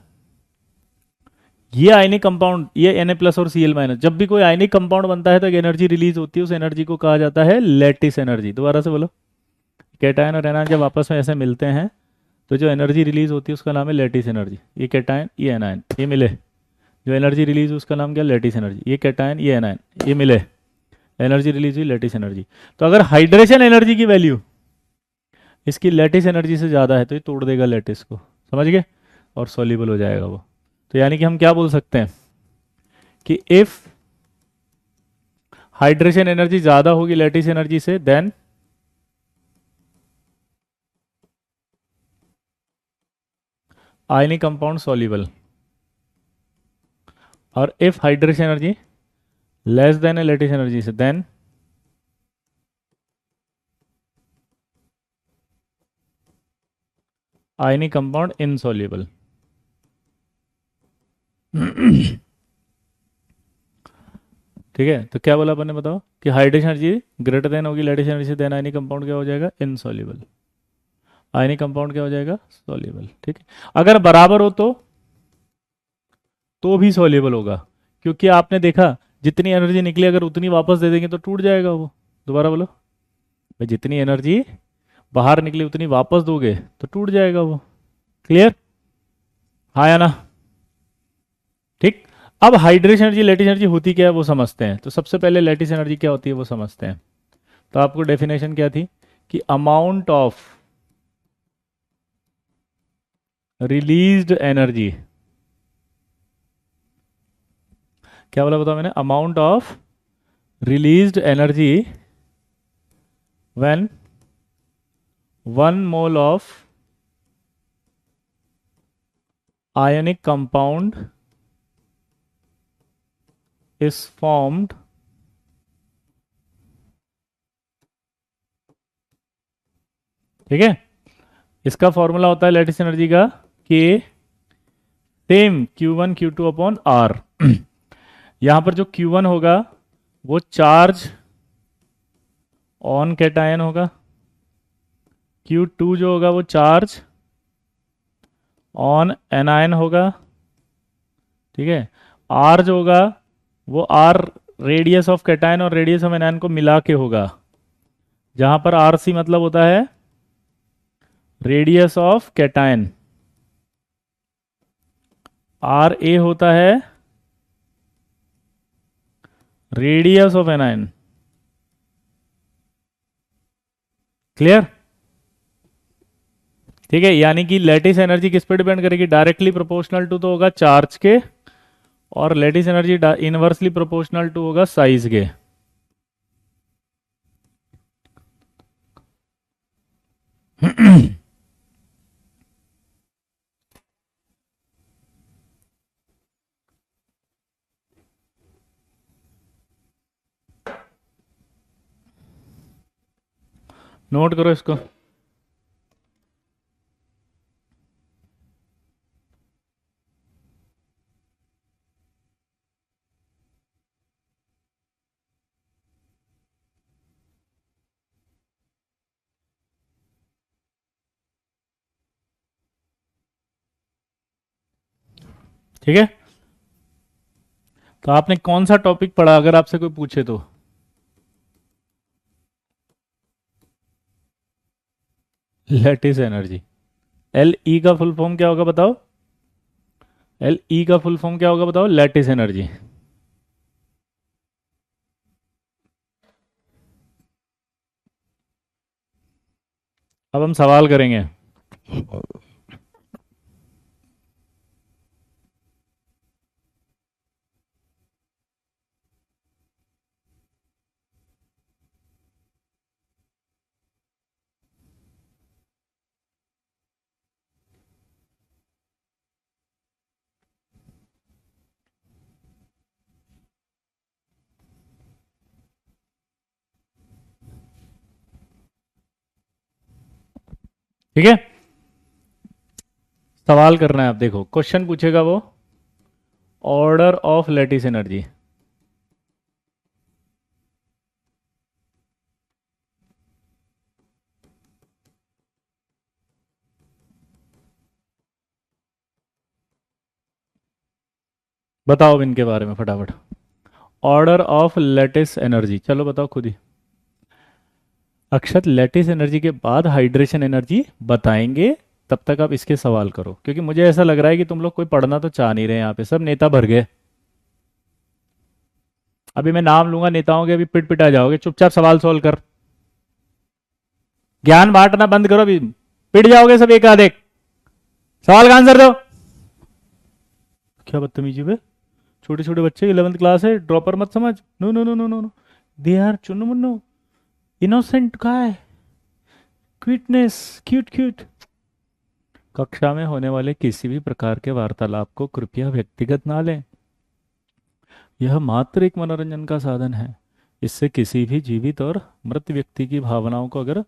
ये आयनिक कंपाउंड, ये Na प्लस और Cl माइनस, जब भी कोई आयनिक कंपाउंड बनता है तो एक एनर्जी रिलीज होती है, उस एनर्जी को कहा जाता है लैटिस एनर्जी। दोबारा से बोलो। कैटायन और एनायन जब आपस में ऐसे मिलते हैं तो जो एनर्जी रिलीज होती है उसका नाम है लैटिस एनर्जी। ये कैटायन, ये एनायन, ये मिले, जो एनर्जी रिलीज हुई उसका नाम क्या? Lattice energy. ये कैटायन, ये एनायन, ये मिले, एनर्जी रिलीज हुई लैटिस एनर्जी। तो अगर हाइड्रेशन एनर्जी की वैल्यू इसकी लैटिस एनर्जी से ज़्यादा है तो ये तोड़ देगा लैटिस को, समझ गए? और सॉल्युबल हो जाएगा वो। तो यानी कि हम क्या बोल सकते हैं कि इफ हाइड्रेशन एनर्जी ज़्यादा होगी लैटिस एनर्जी से, देन आयनिक कंपाउंड सॉल्युबल। और if hydration energy less than है लैटिस एनर्जी से, देन आयनिक कंपाउंड इनसॉल्युबल। ठीक है, तो क्या बोला अपन ने, बताओ कि हाइड्रेशन एनर्जी ग्रेटर देन होगी लैटिस एनर्जी से, देन आयनिक कंपाउंड क्या हो जाएगा? इनसॉल्युबल। आयनिक कंपाउंड क्या हो जाएगा? सॉल्युबल। ठीक है। अगर बराबर हो तो भी सॉल्युबल होगा, क्योंकि आपने देखा जितनी एनर्जी निकली अगर उतनी वापस दे देंगे तो टूट जाएगा वो। दोबारा बोलो भाई, जितनी एनर्जी बाहर निकली उतनी वापस दोगे तो टूट जाएगा वो। क्लियर? हाँ या ना? ठीक। अब हाइड्रेशन एनर्जी लैटिस एनर्जी होती क्या है वो समझते हैं। तो सबसे पहले लैटिस एनर्जी क्या होती है वो समझते हैं। तो आपको डेफिनेशन क्या थी कि अमाउंट ऑफ रिलीज्ड एनर्जी, क्या बोला बताओ मैंने? Amount of released energy when 1 mole of ionic compound is formed ठीक है। इसका फॉर्मूला होता है लैटिस एनर्जी का कि same Q1 Q2 upon R। यहां पर जो Q1 होगा वो चार्ज ऑन कैटायन होगा, Q2 जो होगा वो चार्ज ऑन एनायन होगा, ठीक है। R जो होगा वो R रेडियस ऑफ कैटायन और रेडियस ऑफ एनायन को मिला के होगा, जहां पर RC मतलब होता है रेडियस ऑफ कैटायन, RA होता है रेडियस ऑफ एनायन। क्लियर? ठीक है, यानी कि लैटिस एनर्जी किस पे डिपेंड करेगी? डायरेक्टली प्रोपोर्शनल टू तो होगा चार्ज के, और lattice energy inversely proportional to होगा साइज के। नोट करो इसको। ठीक है, तो आपने कौन सा टॉपिक पढ़ा अगर आपसे कोई पूछे तो? Lattice energy. एल ई का फुल फॉर्म क्या होगा बताओ? एल ई का फुल फॉर्म क्या होगा बताओ? Lattice energy. अब हम सवाल करेंगे। ठीक है, सवाल करना है। आप देखो क्वेश्चन पूछेगा वो, ऑर्डर ऑफ लैटिस एनर्जी। बताओ इनके बारे में फटाफट। ऑर्डर ऑफ लैटिस एनर्जी, चलो बताओ खुद ही। अक्षत, लैटिस एनर्जी के बाद हाइड्रेशन एनर्जी बताएंगे, तब तक आप इसके सवाल करो, क्योंकि मुझे ऐसा लग रहा है कि तुम लोग कोई पढ़ना तो चाह नहीं रहे, यहाँ पे सब नेता भर गए। अभी मैं नाम लूंगा नेताओं के, अभी पिट पिटा जाओगे। चुपचाप सवाल सॉल्व कर, ज्ञान बांटना बंद करो, अभी पिट जाओगे सब एक आध एक। सवाल का आंसर दो। क्या बदतमीजी पे, छोटे छोटे बच्चे, 11th क्लास है, ड्रॉपर मत समझ। No no no no no no, they are चुन्नू मुन्नू, इनोसेंट का है, क्यूटनेस, क्यूट क्यूट। कक्षा में होने वाले किसी भी प्रकार के वार्तालाप को कृपया व्यक्तिगत ना लें। यह मात्र एक मनोरंजन का साधन है। इससे किसी भी जीवित और मृत व्यक्ति की भावनाओं को अगर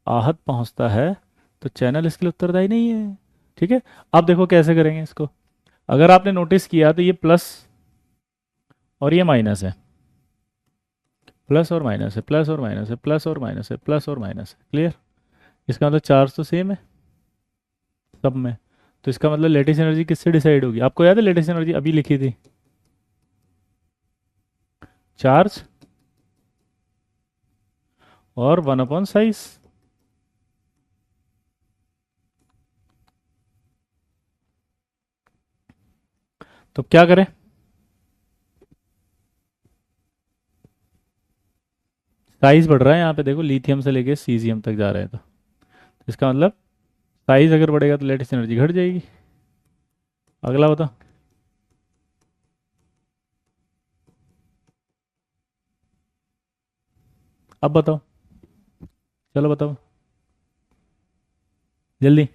आहत पहुंचता है तो चैनल इसके लिए उत्तरदायी नहीं है। ठीक है, अब देखो कैसे करेंगे इसको। अगर आपने नोटिस किया तो ये प्लस और ये माइनस है, प्लस और माइनस है, प्लस और माइनस है, प्लस और माइनस है, प्लस और माइनस है। क्लियर? इसका मतलब चार्ज तो सेम है सब में। तो इसका मतलब लेटेस्ट एनर्जी किससे डिसाइड होगी? आपको याद है लेटेस्ट एनर्जी अभी लिखी थी, चार्ज और 1/साइज। तो क्या करें? साइज बढ़ रहा है यहाँ पे, देखो लिथियम से लेके सीजियम तक जा रहे हैं, तो इसका मतलब साइज अगर बढ़ेगा तो लेटेस्ट एनर्जी घट जाएगी। अगला बताओ। अब बताओ, चलो बताओ जल्दी।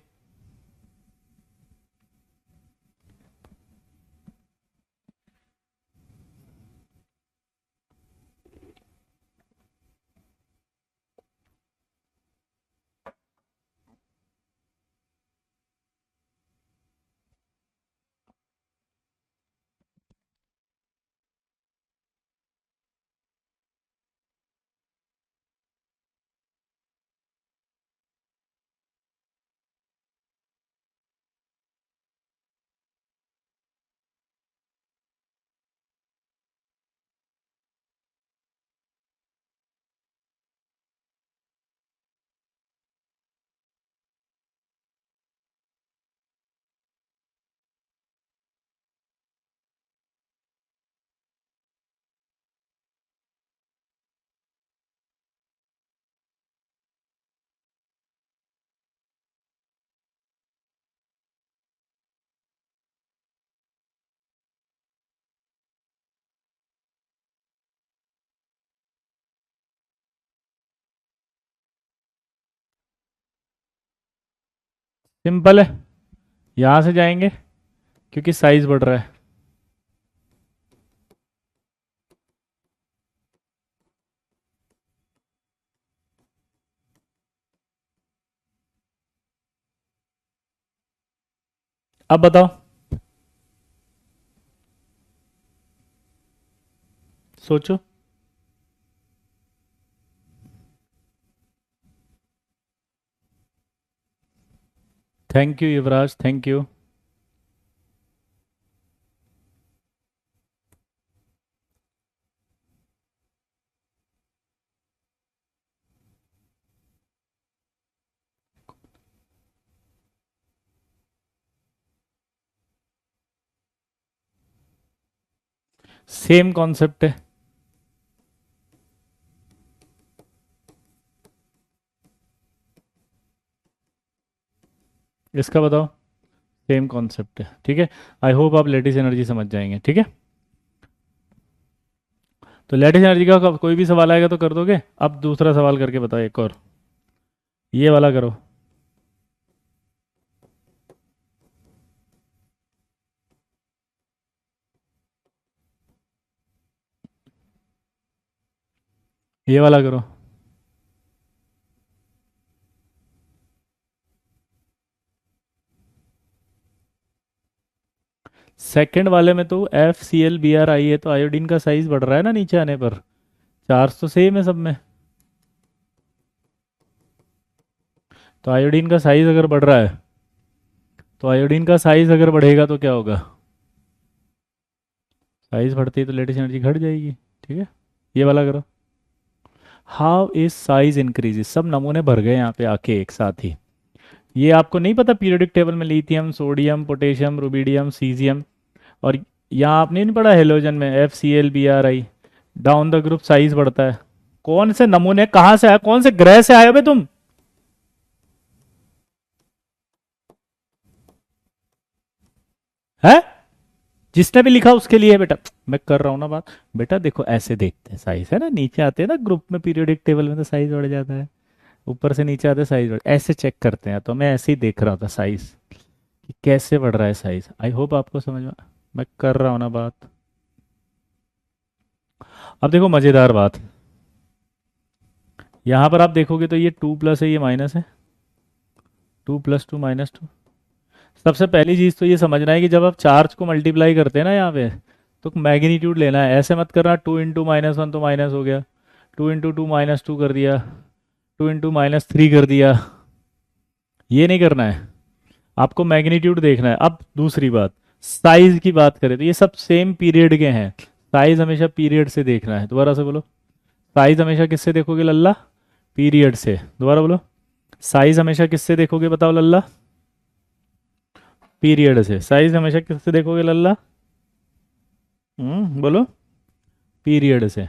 सिंपल है, यहाँ से जाएंगे क्योंकि साइज बढ़ रहा है। अब बताओ, सोचो। Thank you Yuvraj, thank you. Same concept है। इसका बताओ, सेम कॉन्सेप्ट है। ठीक है, आई होप आप लेटेस्ट एनर्जी समझ जाएंगे। ठीक है, तो लेटेस्ट एनर्जी का कोई भी सवाल आएगा तो कर दोगे। अब दूसरा सवाल करके बताओ, एक और ये वाला करो। ये वाला करो। सेकंड वाले में तो FCl Br है, तो आयोडीन का साइज बढ़ रहा है ना नीचे आने पर। चार्ज तो सेम है सब में। तो आयोडीन का साइज अगर बढ़ रहा है, तो आयोडीन का साइज अगर बढ़ेगा तो क्या होगा? साइज बढ़ती है तो लेटेस्ट एनर्जी घट जाएगी। ठीक है, ये वाला करो। हाउ इज साइज इंक्रीजेस, सब नमूने भर गए यहाँ पे आके एक साथ ही। ये आपको नहीं पता पीरियोडिक टेबल में lithium, sodium, potassium, rubidium, caesium, और यहाँ आपने नहीं पढ़ा हेलोजन में FCl Bri, down the group size बढ़ता है। कौन से नमूने कहाँ से आए, कौन से ग्रह से आए हो बे तुम? है, जिसने भी लिखा उसके लिए है बेटा। मैं कर रहा हूँ ना बात। बेटा देखो ऐसे देखते हैं साइज, है ना, नीचे आते हैं ना ग्रुप में पीरियोडिक टेबल में तो साइज बढ़ जाता है। ऊपर से नीचे आते साइज बढ़, ऐसे चेक करते हैं। तो मैं ऐसे ही देख रहा था साइज कि कैसे बढ़ रहा है साइज। आई होप आपको समझ में, मैं कर रहा हूँ ना बात। अब देखो मजेदार बात, यहाँ पर आप देखोगे तो ये 2 प्लस है, ये माइनस है। 2 + 2 - 2। सबसे पहली चीज़ तो ये समझना है कि जब आप चार्ज को मल्टीप्लाई करते हैं ना यहाँ पे, तो मैग्नीट्यूड लेना है। ऐसे मत करना 2 × -1 तो माइनस हो गया, 2 × 2 -2 कर दिया, 2 × -3 कर दिया। ये नहीं करना है, आपको मैग्नीट्यूड देखना है। अब दूसरी बात, साइज की बात करें तो ये सब सेम पीरियड के हैं। साइज हमेशा पीरियड से देखना है। दोबारा से बोलो, साइज हमेशा किससे देखोगे लल्ला? पीरियड से। दोबारा बोलो, साइज हमेशा किससे देखोगे बताओ लल्ला? पीरियड से। साइज हमेशा किससे देखोगे लल्ला? बोलो, पीरियड से।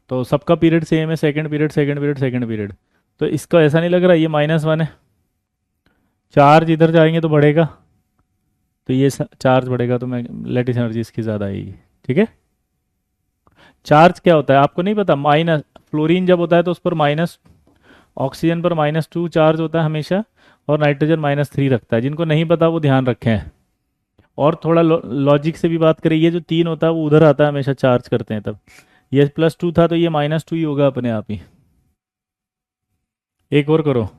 तो सबका पीरियड सेम है, second period, second period, second period. तो इसका ऐसा नहीं लग रहा ये -1 है? चार्ज इधर जाएंगे तो बढ़ेगा, तो ये चार्ज बढ़ेगा तो मैं लेटिस एनर्जी इसकी ज़्यादा आएगी। ठीक है, चार्ज क्या होता है आपको नहीं पता? माइनस, फ्लोरीन जब होता है तो उस पर माइनस, ऑक्सीजन पर -2 चार्ज होता है हमेशा, और नाइट्रोजन -3 रखता है। जिनको नहीं पता वो ध्यान रखें। और थोड़ा लॉजिक से भी बात करें, ये जो 3 होता है वो उधर आता है हमेशा चार्ज करते हैं तब। ये +2 था तो ये -2 ही होगा अपने आप ही। एक और करो।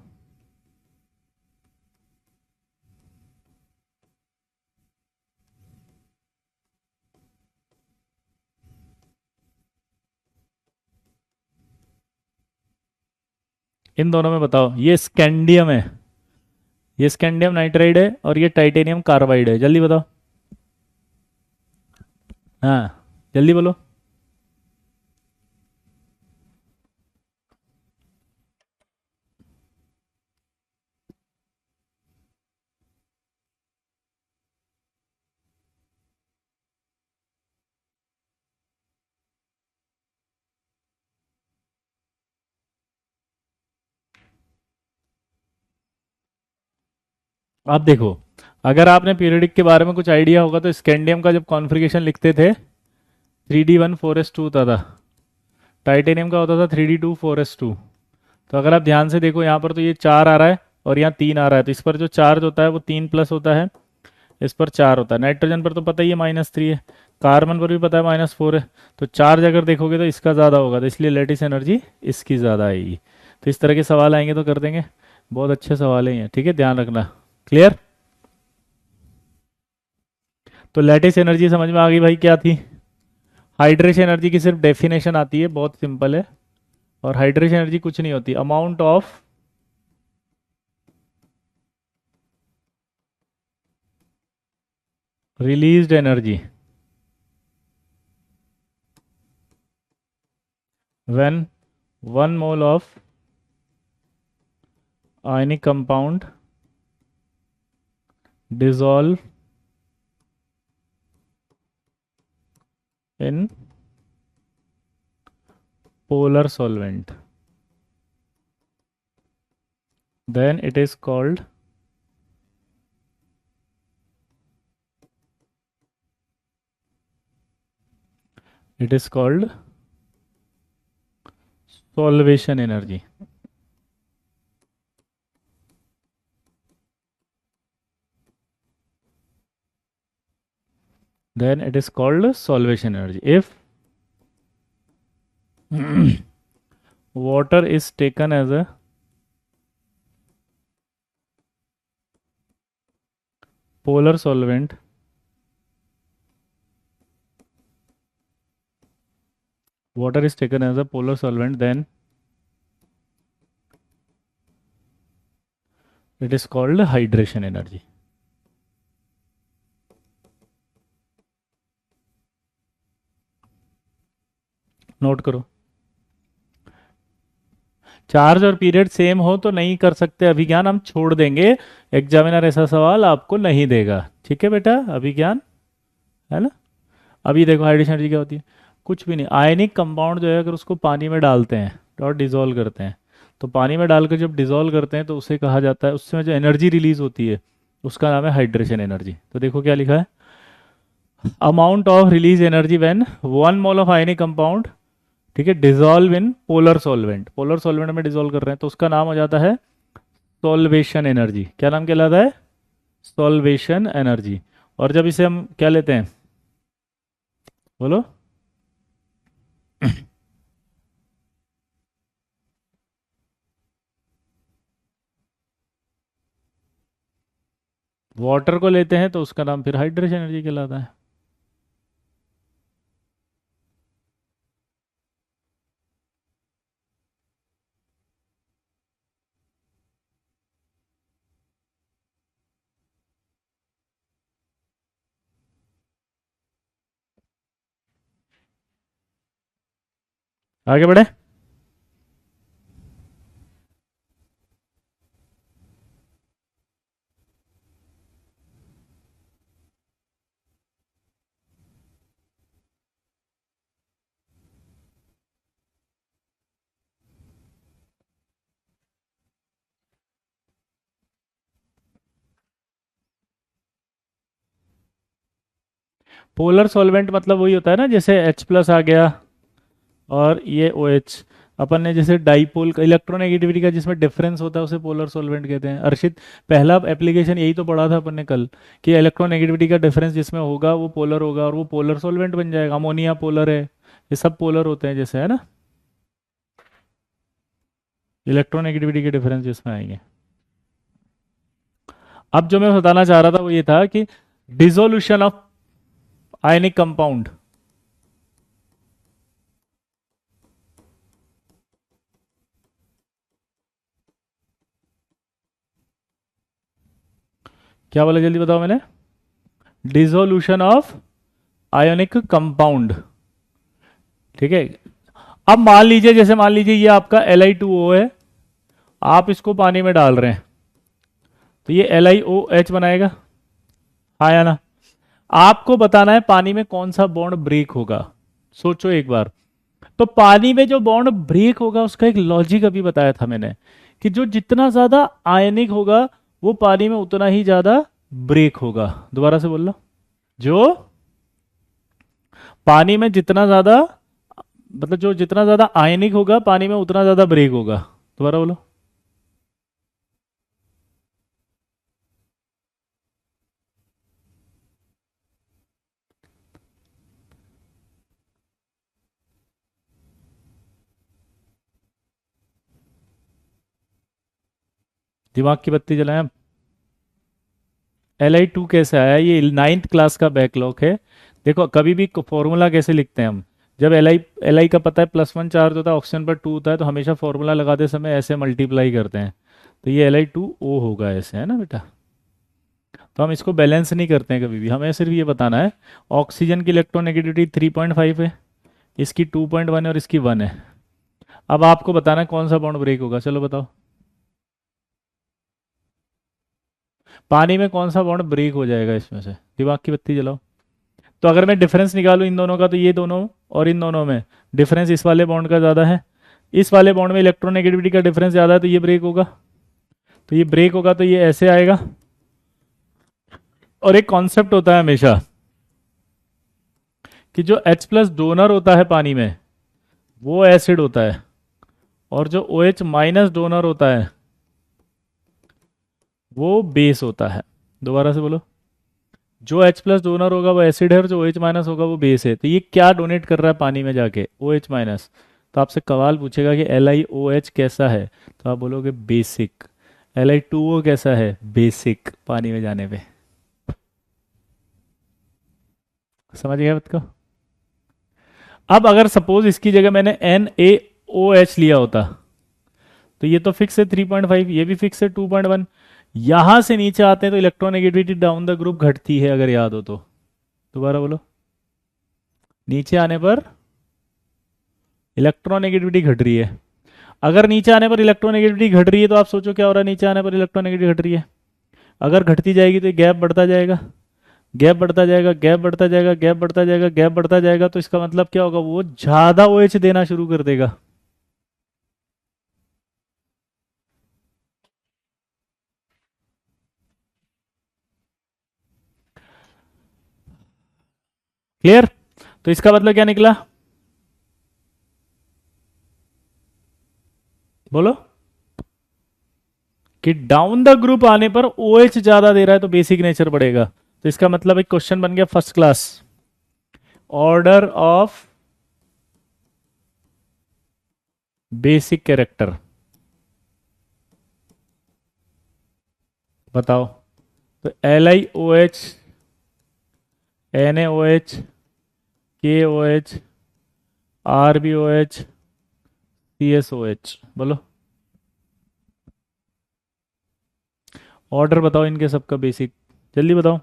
इन दोनों में बताओ, ये स्कैंडियम है, ये स्कैंडियम नाइट्राइड है, और ये टाइटेनियम कार्बाइड है। जल्दी बताओ। हाँ, जल्दी बोलो। आप देखो, अगर आपने पीरियडिक के बारे में कुछ आइडिया होगा तो स्कैंडियम का जब कॉन्फ़िगरेशन लिखते थे 3D1 4s2 होता था। टाइटेनियम का होता था 3D2 4s2। तो अगर आप ध्यान से देखो यहाँ पर तो ये 4 आ रहा है और यहाँ 3 आ रहा है, तो इस पर जो चार्ज होता है वो 3+ होता है, इस पर 4 होता है। नाइट्रोजन पर तो पता ही है -3 है, कार्बन पर भी पता है -4 है। तो चार्ज अगर देखोगे तो इसका ज़्यादा होगा, तो इसलिए लेटिस एनर्जी इसकी ज़्यादा आएगी। तो इस तरह के सवाल आएंगे तो कर देंगे। बहुत अच्छे सवाल हैं ये, ठीक है, ध्यान रखना। क्लियर? तो लेटिस एनर्जी समझ में आ गई भाई क्या थी? हाइड्रेशन एनर्जी की सिर्फ डेफिनेशन आती है, बहुत सिंपल है। और हाइड्रेशन एनर्जी कुछ नहीं होती, amount of released energy when 1 mole of ionic compound dissolve in polar solvent, then it is called solvation energy. Then it is called solvation energy if water is taken as a polar solvent water is taken as a polar solvent then it is called hydration energy. Note करो। Charge और period same हो तो नहीं कर सकते अभिज्ञान, हम छोड़ देंगे। एग्जामिनर ऐसा सवाल आपको नहीं देगा, ठीक है बेटा, अभिज्ञान, है ना। अभी देखो हाइड्रेशन एनर्जी क्या होती है। कुछ भी नहीं, आयनिक कंपाउंड जो है अगर उसको पानी में डालते हैं और डिजोल्व करते हैं, तो पानी में डालकर जब डिजोल्व करते हैं तो उसे कहा जाता है, उसमें जो एनर्जी रिलीज होती है उसका नाम है हाइड्रेशन एनर्जी। तो देखो क्या लिखा है, amount of release energy when 1 mole of ionic compound, ठीक है, dissolve in polar solvent, polar solvent में डिजोल्व कर रहे हैं तो उसका नाम हो जाता है सॉल्वेशन एनर्जी। क्या नाम कहलाता है, सॉल्वेशन एनर्जी। और जब इसे हम क्या लेते हैं, बोलो, वाटर को लेते हैं तो उसका नाम फिर हाइड्रेशन एनर्जी कहलाता है। आगे बढ़े। पोलर सॉल्वेंट मतलब वही होता है ना, जैसे H+ आ गया और ये OH, अपन ने जैसे डाइपोल का इलेक्ट्रोनेगेटिविटी का जिसमें डिफरेंस होता है उसे पोलर सॉल्वेंट कहते हैं। अर्षित, पहला एप्लीकेशन यही तो पढ़ा था अपन ने कल, कि इलेक्ट्रोनेगेटिविटी का डिफरेंस जिसमें होगा वो पोलर होगा और वो पोलर सॉल्वेंट बन जाएगा। अमोनिया पोलर है, ये सब पोलर होते हैं जैसे, है ना, इलेक्ट्रोनेगेटिविटी के डिफरेंस जिसमें आएंगे। अब जो मैं बताना चाह रहा था वो ये था कि डिसोल्यूशन ऑफ आयनिक कंपाउंड, क्या बोला जल्दी बताओ मैंने, डिसोल्यूशन ऑफ आयोनिक कंपाउंड, ठीक है। अब मान लीजिए, जैसे मान लीजिए ये आपका Li2O है, आप इसको पानी में डाल रहे हैं तो ये LiOH बनाएगा, हाँ या ना। आपको बताना है पानी में कौन सा बॉन्ड ब्रेक होगा। सोचो एक बार। तो पानी में जो बॉन्ड ब्रेक होगा उसका एक लॉजिक अभी बताया था मैंने, कि जो जितना ज्यादा आयनिक होगा वो पानी में उतना ही ज्यादा ब्रेक होगा। दोबारा से बोल लो, जो पानी में जितना ज्यादा, मतलब जो जितना ज्यादा आयनिक होगा पानी में उतना ज्यादा ब्रेक होगा। दोबारा बोलो। दिमाग की बत्ती जलाएं हम। Li2 कैसे आया, ये 9th क्लास का बैकलॉग है। देखो कभी भी फॉर्मूला कैसे लिखते हैं हम, जब Li का पता है +1 चार्ज होता है, ऑक्सीजन पर 2 होता है, तो हमेशा फॉर्मूला लगाते समय ऐसे मल्टीप्लाई करते हैं। तो ये Li2O होगा ऐसे, है ना बेटा। तो हम इसको बैलेंस नहीं करते हैं कभी भी, हमें सिर्फ ये बताना है ऑक्सीजन की इलेक्ट्रोनेगेटिविटी 3.5 है, इसकी 2.1 है और इसकी 1 है। अब आपको बताना है कौन सा बॉन्ड ब्रेक होगा, चलो बताओ। पानी में कौन सा बॉन्ड ब्रेक हो जाएगा इसमें से, दिमाग की बत्ती जलाओ। तो अगर मैं डिफरेंस निकालूं इन दोनों का, तो ये दोनों और इन दोनों में डिफरेंस इस वाले बॉन्ड का ज़्यादा है, इस वाले बॉन्ड में इलेक्ट्रोनेगेटिविटी का डिफरेंस ज़्यादा है, तो ये ब्रेक होगा। तो ये ब्रेक होगा तो ये ऐसे आएगा। और एक कॉन्सेप्ट होता है हमेशा कि जो H+ डोनर होता है पानी में वो एसिड होता है, और जो OH- डोनर होता है वो बेस होता है। दोबारा से बोलो, जो H+ डोनर होगा वो एसिड है और जो OH- होगा वो बेस है। तो ये क्या डोनेट कर रहा है पानी में जाके, OH-। तो आपसे सवाल पूछेगा कि LiOH कैसा है, तो आप बोलोगे बेसिक। Li2O कैसा है, बेसिक, पानी में जाने पे। समझ गया बात को। अब अगर सपोज इसकी जगह मैंने NaOH लिया होता तो ये तो फिक्स है 3.5, ये भी फिक्स है 2.1। यहां से नीचे आते हैं तो इलेक्ट्रोनेगेटिविटी डाउन द ग्रुप घटती है, अगर याद हो तो। दोबारा बोलो। नीचे आने पर इलेक्ट्रोनेगेटिविटी घट रही है। अगर नीचे आने पर इलेक्ट्रोनेगेटिविटी घट रही है तो आप सोचो क्या हो रहा है, नीचे आने पर इलेक्ट्रोनेगेटिविटी घट रही है। अगर घटती जाएगी तो गैप बढ़ता जाएगा, गैप बढ़ता जाएगा, गैप बढ़ता जाएगा, गैप बढ़ता जाएगा, गैप बढ़ता जाएगा, तो इसका मतलब क्या होगा, वो ज्यादा OH देना शुरू कर देगा। क्लियर? तो इसका मतलब क्या निकला, बोलो, कि डाउन द ग्रुप आने पर OH ज्यादा दे रहा है तो बेसिक नेचर बढ़ेगा। तो इसका मतलब एक क्वेश्चन बन गया first class. Order of basic character बताओ। तो LiOH, NaOH, KOH, RbOH, CSOH, बोलो ऑर्डर बताओ इनके सबका बेसिक, जल्दी बताओ।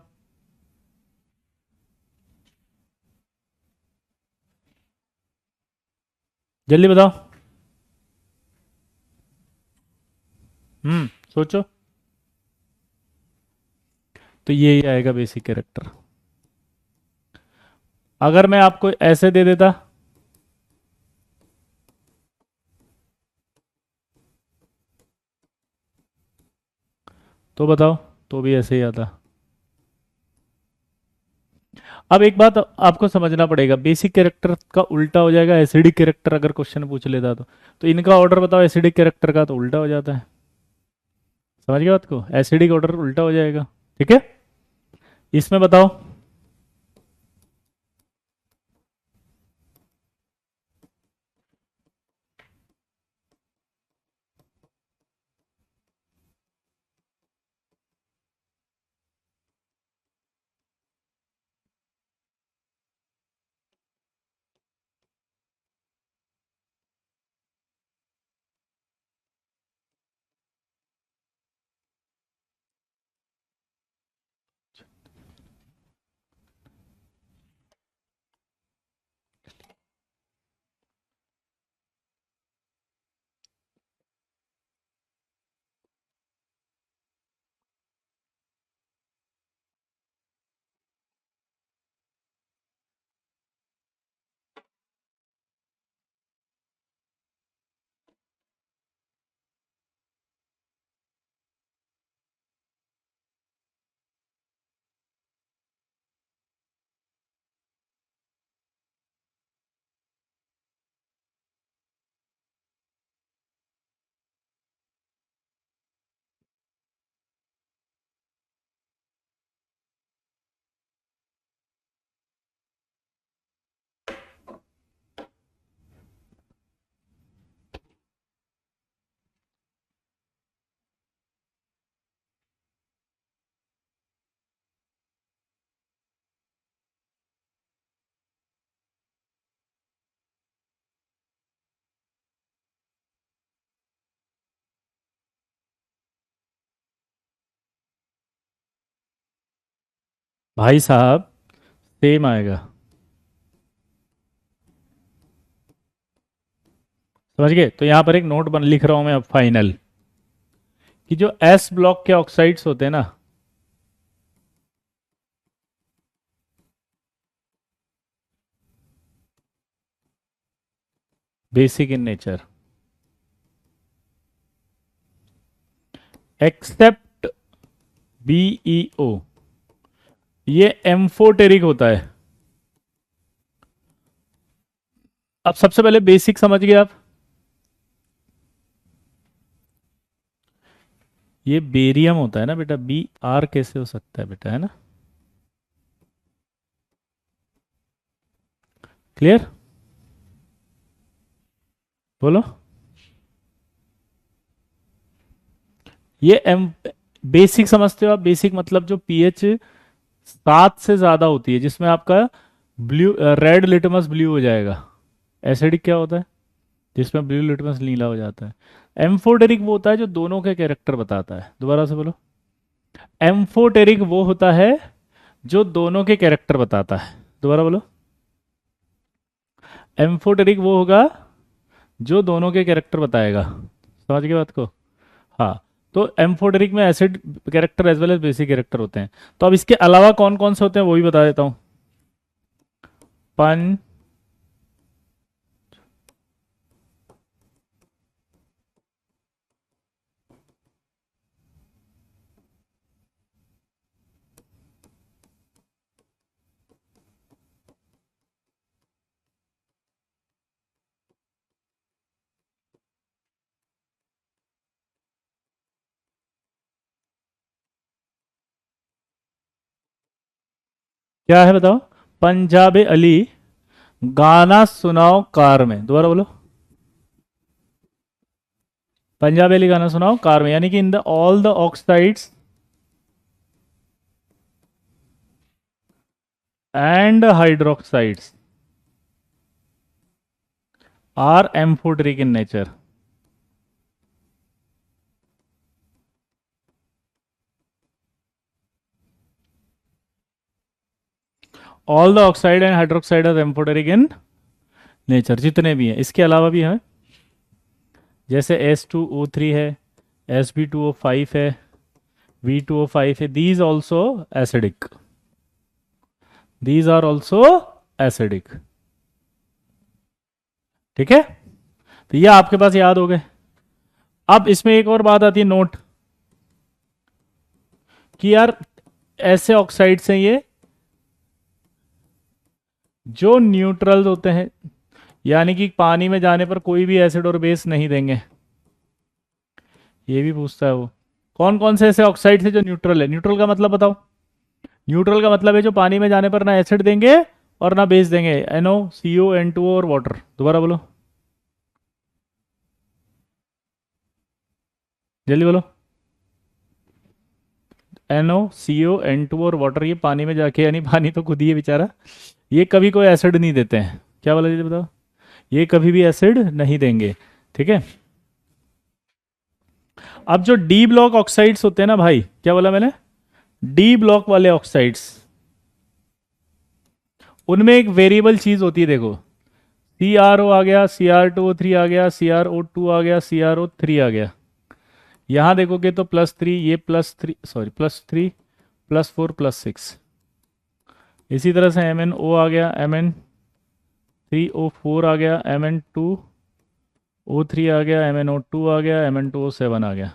जल्दी बताओ। सोचो। तो ये ही आएगा बेसिक कैरेक्टर। अगर मैं आपको ऐसे दे देता तो बताओ, तो भी ऐसे ही आता। अब एक बात आपको समझना पड़ेगा, बेसिक कैरेक्टर का उल्टा हो जाएगा एसिडिक कैरेक्टर, अगर क्वेश्चन पूछ लेता तो इनका ऑर्डर बताओ एसिडिक कैरेक्टर का, तो उल्टा हो जाता है। समझ गए बात को, एसिडिक ऑर्डर उल्टा हो जाएगा। ठीक है, इसमें बताओ। भाई साहब सेम आएगा। समझ गए? तो यहां पर एक नोट बन लिख रहा हूं मैं अब फाइनल, कि जो S ब्लॉक के ऑक्साइड्स होते हैं ना, basic in nature except BeO, ये एम्फोटेरिक होता है। अब सबसे पहले बेसिक समझ गए आप, ये बेरियम होता है ना बेटा, Br कैसे हो सकता है बेटा, है ना? क्लियर? बोलो। ये एम बेसिक समझते हो आप? बेसिक मतलब जो पीएच 7 से ज्यादा होती है, जिसमें आपका ब्लू रेड लिटमस ब्लू हो जाएगा। एसिडिक क्या होता है? जिसमें ब्लू लिटमस नीला हो जाता है। एम्फोटेरिक वो होता है जो दोनों के कैरेक्टर बताता है। दोबारा से बोलो। एम्फोटेरिक वो होता है जो दोनों के कैरेक्टर बताता है। दोबारा बोलो। एम्फोटेरिक वो होगा जो दोनों के कैरेक्टर बताएगा। समझ गए बात को? हाँ। तो एम्फोटेरिक में acid character as well as basic character होते हैं। तो अब इसके अलावा कौन कौन से होते हैं वो भी बता देता हूँ। पन क्या है बताओ? पंजाबे अली गाना सुनाओ कार में। दोबारा बोलो। पंजाबी अली गाना सुनाओ कार में, यानी कि in the all the oxides and hydroxides are amphoteric in nature. All the oxide and hydroxide are amphoteric in nature, जितने भी हैं। इसके अलावा भी हैं, जैसे S2O3 है, Sb2O5 है, V2O5 है, these also acidic. These are also acidic. ठीक है? तो ये आपके पास याद हो गए। अब इसमें एक और बात आती है नोट, कि यार ऐसे ऑक्साइड्स हैं ये जो न्यूट्रल होते हैं, यानी कि पानी में जाने पर कोई भी एसिड और बेस नहीं देंगे। ये भी पूछता है वो। कौन कौन से ऐसे ऑक्साइड है जो न्यूट्रल है? न्यूट्रल का मतलब बताओ। न्यूट्रल का मतलब है जो पानी में जाने पर ना एसिड देंगे और ना बेस देंगे। NO CO N2O और वाटर। दोबारा बोलो, जल्दी बोलो। NO CO N2 और वाटर, ये पानी में जाके, यानी पानी तो खुद ही है बेचारा, ये कभी कोई एसिड नहीं देते हैं। क्या बोला जी बताओ? ये कभी भी एसिड नहीं देंगे। ठीक है? अब जो डी ब्लॉक ऑक्साइड्स होते हैं ना भाई, क्या बोला मैंने? डी ब्लॉक वाले ऑक्साइड्स, उनमें एक वेरिएबल चीज होती है, देखो। CrO आ गया, Cr2O3 आ गया, CrO2 आ गया, CrO3 आ गया। यहां देखोगे तो +3, ये +3, सॉरी +3, +4, +6। इसी तरह से MnO आ गया, Mn3O4 आ गया, Mn2O3 आ गया, MnO2 आ गया, Mn2O7 आ गया।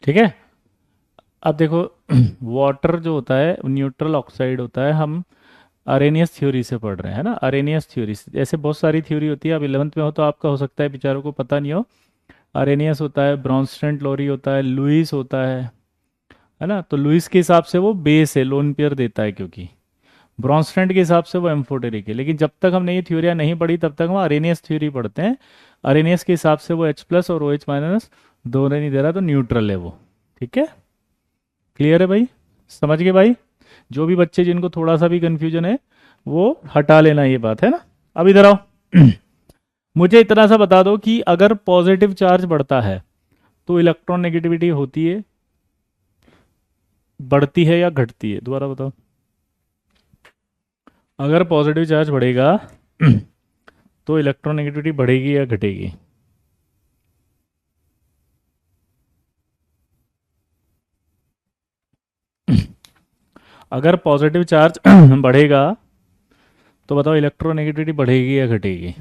ठीक है? अब देखो, वाटर जो होता है न्यूट्रल ऑक्साइड होता है। हम अरेनियस थ्योरी से पढ़ रहे हैं ना, अरेनियस थ्योरी से। ऐसे बहुत सारी थ्योरी होती है, अब 11th में हो तो आपका हो सकता है बेचारों को पता नहीं हो। अरेनियस होता है, ब्रॉन्स्टेंट लोरी होता है, लुइस होता है ना? तो लुइस के हिसाब से वो बेस है, लोन पेयर देता है, क्योंकि ब्रॉन्स्टेंट के हिसाब से वो एम्फोटेरिक है। लेकिन जब तक हमने ये थ्योरियाँ नहीं पढ़ी तब तक हम अरेनियस थ्योरी पढ़ते हैं। अरेनियस के हिसाब से वो H+ और OH- दोनों नहीं दे रहा, तो न्यूट्रल है वो। ठीक है? क्लियर है भाई? समझ गए भाई? जो भी बच्चे जिनको थोड़ा सा भी कंफ्यूजन है वो हटा लेना, ये बात है ना। अब इधर आओ। मुझे इतना सा बता दो कि अगर पॉजिटिव चार्ज बढ़ता है तो इलेक्ट्रॉन नेगेटिविटी होती है, बढ़ती है या घटती है? दोबारा बताओ। अगर पॉजिटिव चार्ज बढ़ेगा तो इलेक्ट्रॉन नेगेटिविटी बढ़ेगी या घटेगी? अगर पॉजिटिव चार्ज बढ़ेगा तो बताओ इलेक्ट्रॉन नेगेटिविटी बढ़ेगी या घटेगी?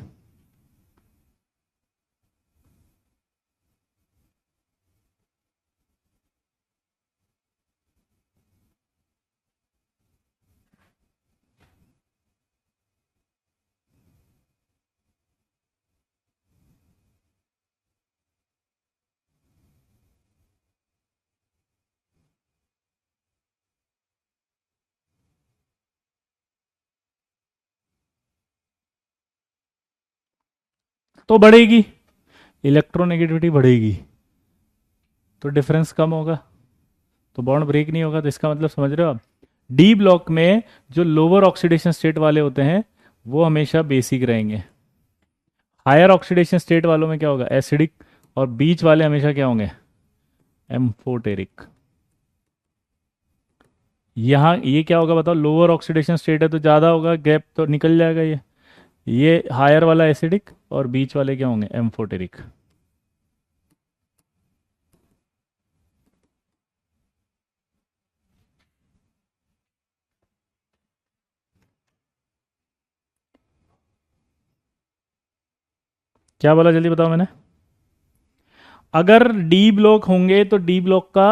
तो बढ़ेगी, इलेक्ट्रोनेगेटिविटी बढ़ेगी, तो डिफरेंस कम होगा, तो बॉन्ड ब्रेक नहीं होगा। तो इसका मतलब समझ रहे हो आप, डी ब्लॉक में जो लोअर ऑक्सीडेशन स्टेट वाले होते हैं वो हमेशा बेसिक रहेंगे, हायर ऑक्सीडेशन स्टेट वालों में क्या होगा, एसिडिक, और बीच वाले हमेशा क्या होंगे, एम्फोटेरिक। यहाँ ये क्या होगा बताओ, लोअर ऑक्सीडेशन स्टेट है तो ज़्यादा होगा, गैप तो निकल जाएगा ये हायर वाला एसिडिक और बीच वाले क्या होंगे, एम्फोटेरिक। क्या बोला जल्दी बताओ मैंने, अगर डी ब्लॉक होंगे तो डी ब्लॉक का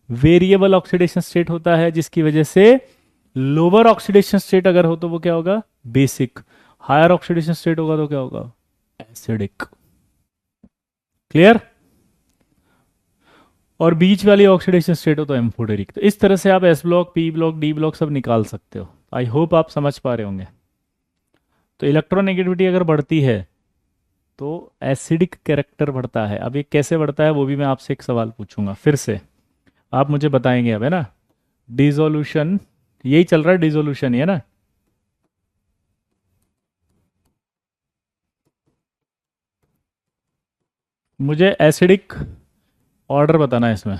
वेरिएबल ऑक्सीडेशन स्टेट होता है, जिसकी वजह से लोअर ऑक्सीडेशन स्टेट अगर हो तो वो क्या होगा, बेसिक, हायर ऑक्सीडेशन स्टेट होगा तो क्या होगा, एसिडिक। क्लियर। और बीच वाली ऑक्सीडेशन स्टेट हो तो एम्फोटेरिक। तो इस तरह से आप S block, P block, D block सब निकाल सकते हो। आई होप आप समझ पा रहे होंगे। तो इलेक्ट्रोनेगेटिविटी अगर बढ़ती है तो एसिडिक कैरेक्टर बढ़ता है। अब ये कैसे बढ़ता है वो भी मैं आपसे एक सवाल पूछूंगा फिर से, आप मुझे बताएंगे अब, है ना। डिसोल्यूशन, यही चल रहा है, डिसोल्यूशन ही है ना। मुझे एसिडिक ऑर्डर बताना है इसमें।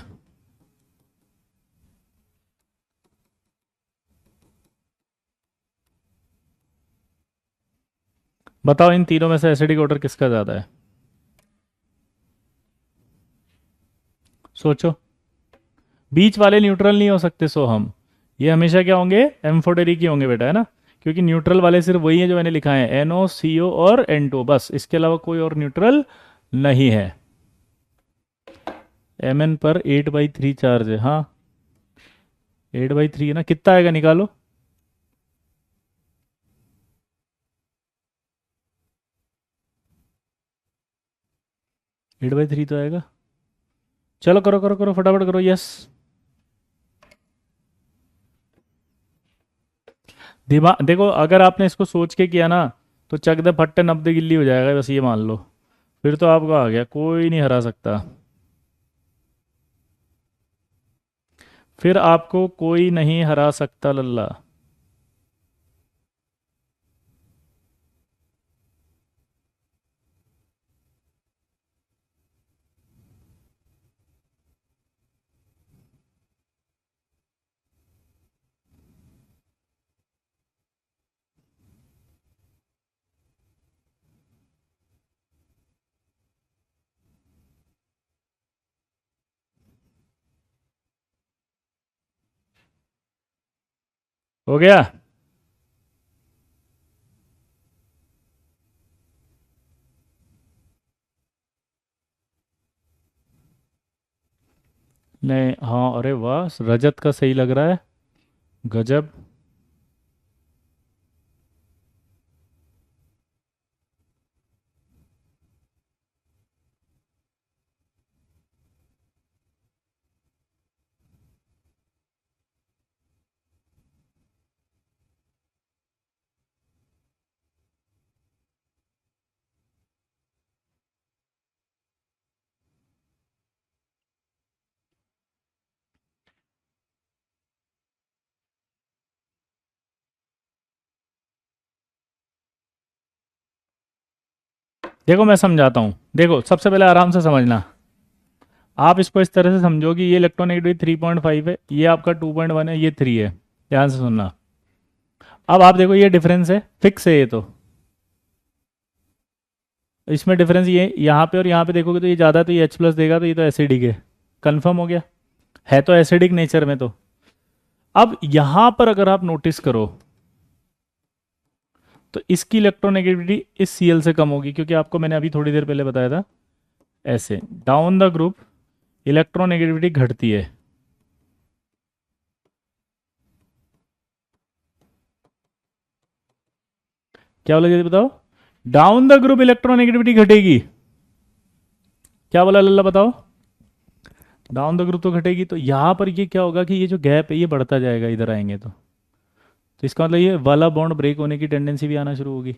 बताओ इन तीनों में से एसिडिक ऑर्डर किसका ज़्यादा है, सोचो। बीच वाले न्यूट्रल नहीं हो सकते, सो हम ये हमेशा क्या होंगे, एम्फोटेरिक ही होंगे बेटा, है ना। क्योंकि न्यूट्रल वाले सिर्फ वही है जो मैंने लिखा है, NO CO और N2, बस इसके अलावा कोई और न्यूट्रल नहीं है। Mn पर 8/3 चार्ज है, हाँ 8/3 है ना, कितना आएगा निकालो। 8/3 तो आएगा। चलो करो करो करो फटाफट करो, यस। दिमाग देखो, अगर आपने इसको सोच के किया ना तो चक दे फट्टे नब्दे गिल्ली हो जाएगा, बस ये मान लो। फिर तो आपको आ गया, कोई नहीं हरा सकता, फिर आपको कोई नहीं हरा सकता लल्ला। हो गया। नहीं, हाँ, अरे वाह, रजत का सही लग रहा है, गजब। देखो मैं समझाता हूँ, देखो सबसे पहले आराम से समझना। आप इसको इस तरह से समझो कि ये इलेक्ट्रोनेगेटिविटी 3.5 है, ये आपका 2.1 है, ये 3 है। ध्यान से सुनना। अब आप देखो ये डिफरेंस है, फिक्स है ये तो, इसमें डिफरेंस ये यहाँ पे और यहाँ पे देखोगे तो ये ज़्यादा है, तो ये H+ देगा, तो ये तो एसिडिक है। कंफर्म हो गया, है तो एसिडिक नेचर में। तो अब यहाँ पर अगर आप नोटिस करो तो इसकी इलेक्ट्रोनेगेटिविटी इस Cl से कम होगी, क्योंकि आपको मैंने अभी थोड़ी देर पहले बताया था, ऐसे डाउन द ग्रुप इलेक्ट्रोनेगेटिविटी घटती है। क्या बोला जल्दी बताओ, डाउन द ग्रुप इलेक्ट्रोनेगेटिविटी घटेगी। क्या बोला लल्ला बताओ, डाउन द ग्रुप तो घटेगी। तो यहां पर ये क्या होगा कि ये जो गैप है ये बढ़ता जाएगा, इधर आएंगे तो इसका मतलब ये वाला बॉन्ड ब्रेक होने की टेंडेंसी भी आना शुरू होगी।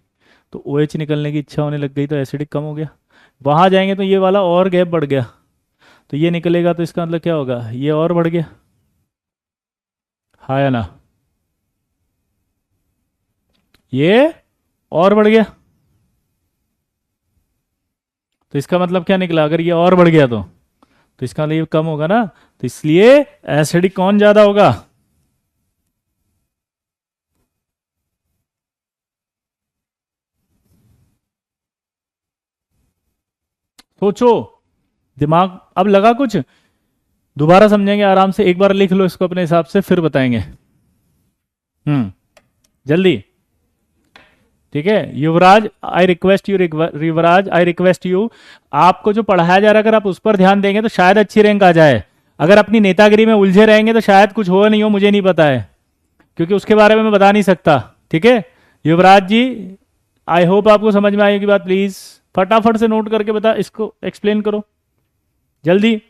तो ओ एच निकलने की इच्छा होने लग गई, तो एसिडिक कम हो गया। वहाँ जाएंगे तो ये वाला और गैप बढ़ गया, तो ये निकलेगा, तो इसका मतलब क्या होगा, ये और बढ़ गया। हाँ या ना, ये और बढ़ गया। तो इसका मतलब क्या निकला, अगर ये और बढ़ गया तो इसका मतलब ये कम होगा ना। तो इसलिए एसिडिक कौन ज्यादा होगा। सोचो, दिमाग अब लगा कुछ, दोबारा समझेंगे आराम से, एक बार लिख लो इसको अपने हिसाब से, फिर बताएंगे। जल्दी। ठीक है Yuvraj, I request you, Yuvraj I request you, आपको जो पढ़ाया जा रहा है अगर आप उस पर ध्यान देंगे तो शायद अच्छी रैंक आ जाए। अगर अपनी नेतागिरी में उलझे रहेंगे तो शायद कुछ हो नहीं हो, मुझे नहीं पता है, क्योंकि उसके बारे में मैं बता नहीं सकता। ठीक है युवराज जी, आई होप आपको समझ में आएगी बात, प्लीज फटाफट से नोट करके बता, इसको एक्सप्लेन करो जल्दी।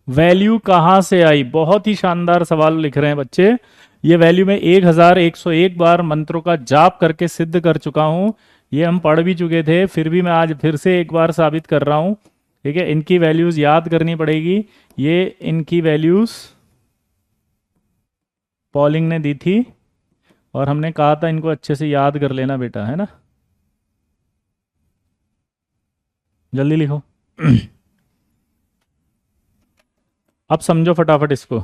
वैल्यू कहाँ से आई, बहुत ही शानदार सवाल लिख रहे हैं बच्चे। ये वैल्यू मैं 1101 बार मंत्रों का जाप करके सिद्ध कर चुका हूं। ये हम पढ़ भी चुके थे, फिर भी मैं आज फिर से एक बार साबित कर रहा हूं। ठीक है, इनकी वैल्यूज याद करनी पड़ेगी। ये इनकी वैल्यूज पॉलिंग ने दी थी, और हमने कहा था इनको अच्छे से याद कर लेना बेटा, है ना। जल्दी लिखो। अब समझो फटाफट इसको।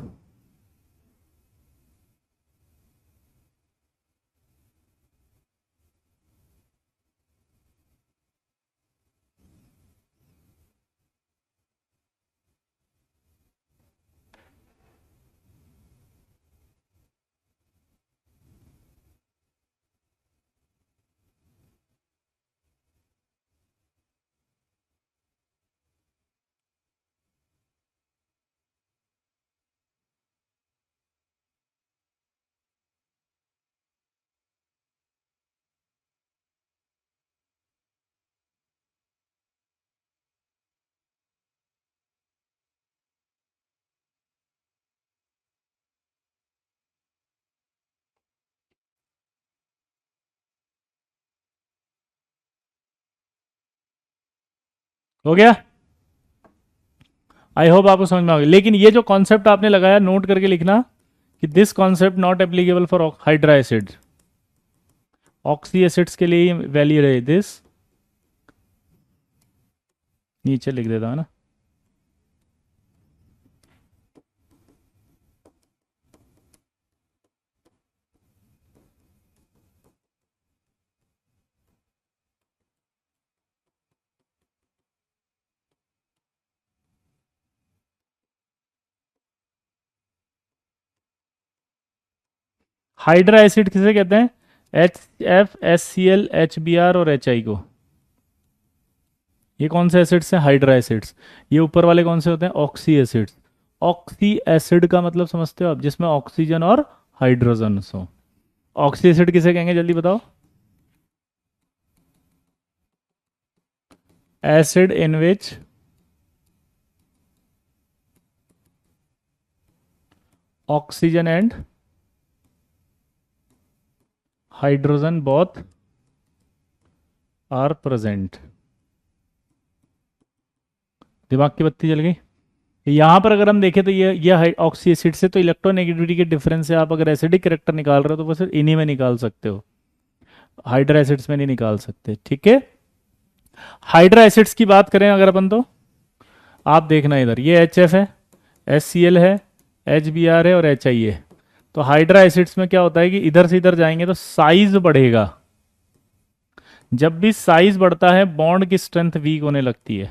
हो गया, आई होप आपको समझ में आ गया। लेकिन ये जो कॉन्सेप्ट आपने लगाया, नोट करके लिखना कि this concept not applicable for hydra acid. Oxy acids के लिए वैल्यू रहे दिस, नीचे लिख देता है ना। हाइड्रा एसिड किसे कहते हैं, HF HCl HBr और HI को। ये कौन से एसिड्स हैं, हाइड्रा एसिड्स। ये ऊपर वाले कौन से होते हैं, ऑक्सी एसिड्स। ऑक्सी एसिड का मतलब समझते हो आप, जिसमें ऑक्सीजन और हाइड्रोजन हो। ऑक्सी एसिड किसे कहेंगे जल्दी बताओ। Acid in which oxygen and hydrogen both are present. दिमाग की बत्ती जल गई। यहाँ पर अगर हम देखें तो ये ऑक्सी एसिड से तो इलेक्ट्रोनेगेटिविटी के डिफरेंस से आप अगर एसिडिक करेक्टर निकाल रहे हो तो वो सिर्फ इन्हीं में निकाल सकते हो, हाइड्रा एसिड्स में नहीं निकाल सकते। ठीक है, हाइड्रा एसिड्स की बात करें अगर अपन, तो आप देखना इधर, ये HF है, HCl है, HBr है और HI है। तो हाइड्रा एसिड्स में क्या होता है कि इधर से इधर जाएंगे तो साइज बढ़ेगा। जब भी साइज बढ़ता है बॉन्ड की स्ट्रेंथ वीक होने लगती है।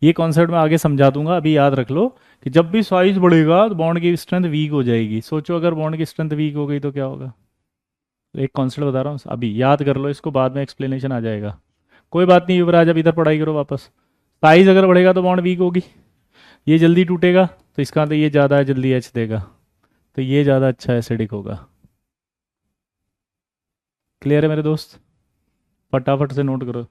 ये कॉन्सेप्ट मैं आगे समझा दूंगा, अभी याद रख लो कि जब भी साइज बढ़ेगा तो बॉन्ड की स्ट्रेंथ वीक हो जाएगी। सोचो अगर बॉन्ड की स्ट्रेंथ वीक हो गई तो क्या होगा। तो एक कॉन्सेप्ट बता रहा हूँ, अभी याद कर लो इसको, बाद में एक्सप्लेनेशन आ जाएगा। कोई बात नहीं युवराज, अब इधर पढ़ाई करो वापस। साइज अगर बढ़ेगा तो बॉन्ड वीक होगी, ये जल्दी टूटेगा, तो इसका मतलब ये ज़्यादा जल्दी एच देगा, तो ये ज़्यादा अच्छा एसिडिक होगा। क्लियर है मेरे दोस्त? फटाफट से नोट करो।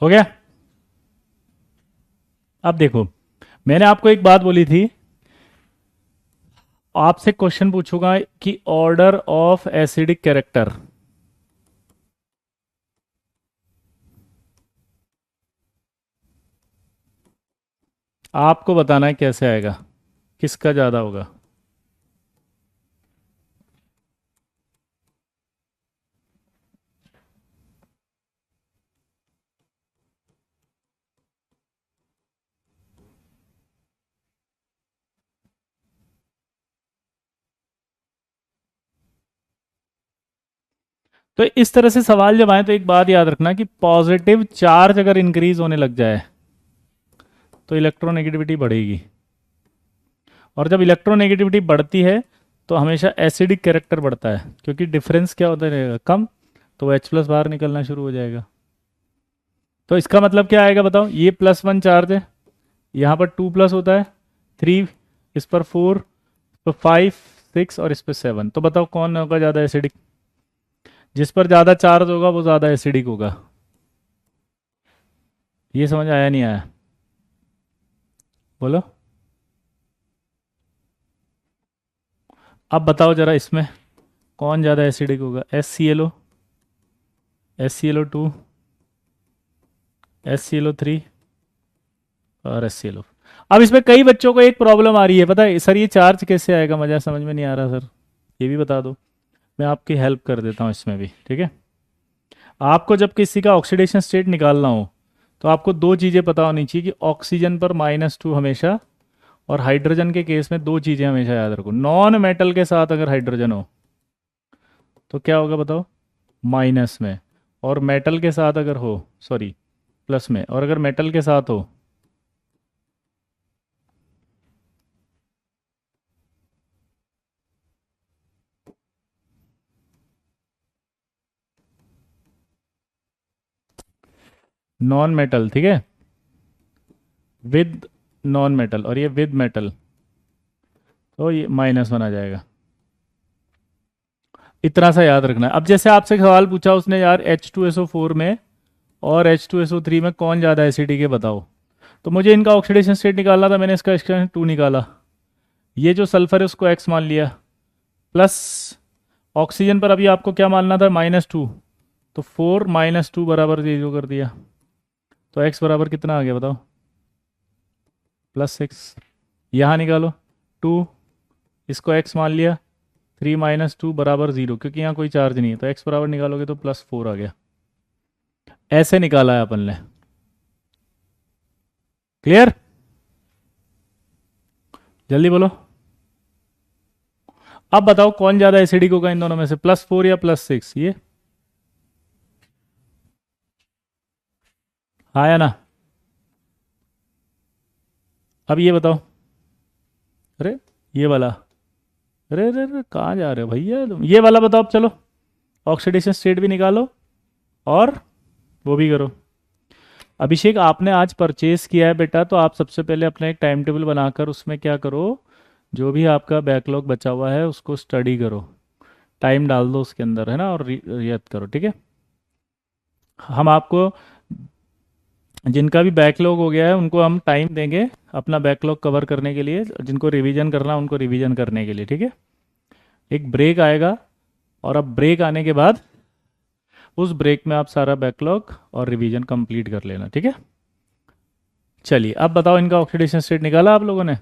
हो गया? अब देखो, मैंने आपको एक बात बोली थी, आपसे क्वेश्चन पूछूंगा कि ऑर्डर ऑफ एसिडिक कैरेक्टर, आपको बताना है कैसे आएगा, किसका ज़्यादा होगा। तो इस तरह से सवाल जब आए तो एक बात याद रखना कि पॉजिटिव चार्ज अगर इंक्रीज होने लग जाए तो इलेक्ट्रोनेगेटिविटी बढ़ेगी, और जब इलेक्ट्रोनेगेटिविटी बढ़ती है तो हमेशा एसिडिक कैरेक्टर बढ़ता है, क्योंकि डिफरेंस क्या होता रहेगा, कम, तो एच प्लस बाहर निकलना शुरू हो जाएगा। तो इसका मतलब क्या आएगा बताओ, ये +1 चार्ज है, यहाँ पर 2 प्लस होता है, 3, इस पर 4, इस पर 5, 6 और इस पर 7, तो बताओ कौन होगा ज़्यादा एसिडिक? जिस पर ज़्यादा चार्ज होगा वो ज़्यादा एसिडिक होगा। ये समझ आया नहीं आया? बोलो। अब बताओ जरा इसमें कौन ज़्यादा एसिडिक होगा, SClO, SClO3 और SClO। अब इसमें कई बच्चों को एक प्रॉब्लम आ रही है, पता है सर ये चार्ज कैसे आएगा, मज़ा समझ में नहीं आ रहा सर, ये भी बता दो, मैं आपकी हेल्प कर देता हूँ इसमें भी, ठीक है। आपको जब किसी का ऑक्सीडेशन स्टेट निकालना हो तो आपको दो चीज़ें पता होनी चाहिए कि ऑक्सीजन पर -2 हमेशा, और हाइड्रोजन के केस में दो चीज़ें हमेशा याद रखो, नॉन मेटल के साथ अगर हाइड्रोजन हो तो क्या होगा बताओ, माइनस में, और मेटल के साथ अगर हो, सॉरी, प्लस में, और अगर मेटल के साथ हो नॉन मेटल, ठीक है, विद नॉन मेटल, और ये विद मेटल, तो ये -1 आ जाएगा। इतना सा याद रखना है। अब जैसे आपसे सवाल पूछा उसने यार H2SO4 में और H2SO3 में कौन ज़्यादा एसिडिक है बताओ, तो मुझे इनका ऑक्सीडेशन स्टेट निकालना था, मैंने इसका एक्सटेंशन 2 निकाला, ये जो सल्फर है उसको X मान लिया, प्लस ऑक्सीजन पर अभी आपको क्या मानना था, -2, तो 4 -2 बराबर 0 कर दिया, तो X बराबर कितना आ गया बताओ, +6। यहाँ निकालो 2, इसको X मान लिया, 3 -2 बराबर 0, क्योंकि यहाँ कोई चार्ज नहीं है, तो X बराबर निकालोगे तो +4 आ गया। ऐसे निकाला है अपन ने। क्लियर? जल्दी बोलो। अब बताओ कौन ज्यादा एसिडिक होगा इन दोनों में से, +4 या +6, ये हाँ या ना? अब ये बताओ, अरे ये वाला अरे अरे अरे, कहाँ जा रहे हो भैया तुम? ये वाला बताओ अब, चलो। ऑक्सीडेशन स्टेट भी निकालो और वो भी करो। अभिषेक, आपने आज परचेज किया है बेटा, तो आप सबसे पहले अपना एक टाइम टेबल बनाकर उसमें क्या करो, जो भी आपका बैकलॉग बचा हुआ है उसको स्टडी करो, टाइम डाल दो उसके अंदर, है ना, और याद करो, ठीक है। हम आपको जिनका भी बैकलॉग हो गया है उनको हम टाइम देंगे अपना बैकलॉग कवर करने के लिए, जिनको रिवीजन करना है उनको रिवीजन करने के लिए, ठीक है। एक ब्रेक आएगा, और अब ब्रेक आने के बाद उस ब्रेक में आप सारा बैकलॉग और रिवीजन कंप्लीट कर लेना, ठीक है। चलिए अब बताओ, इनका ऑक्सीडेशन स्टेट निकाला आप लोगों ने?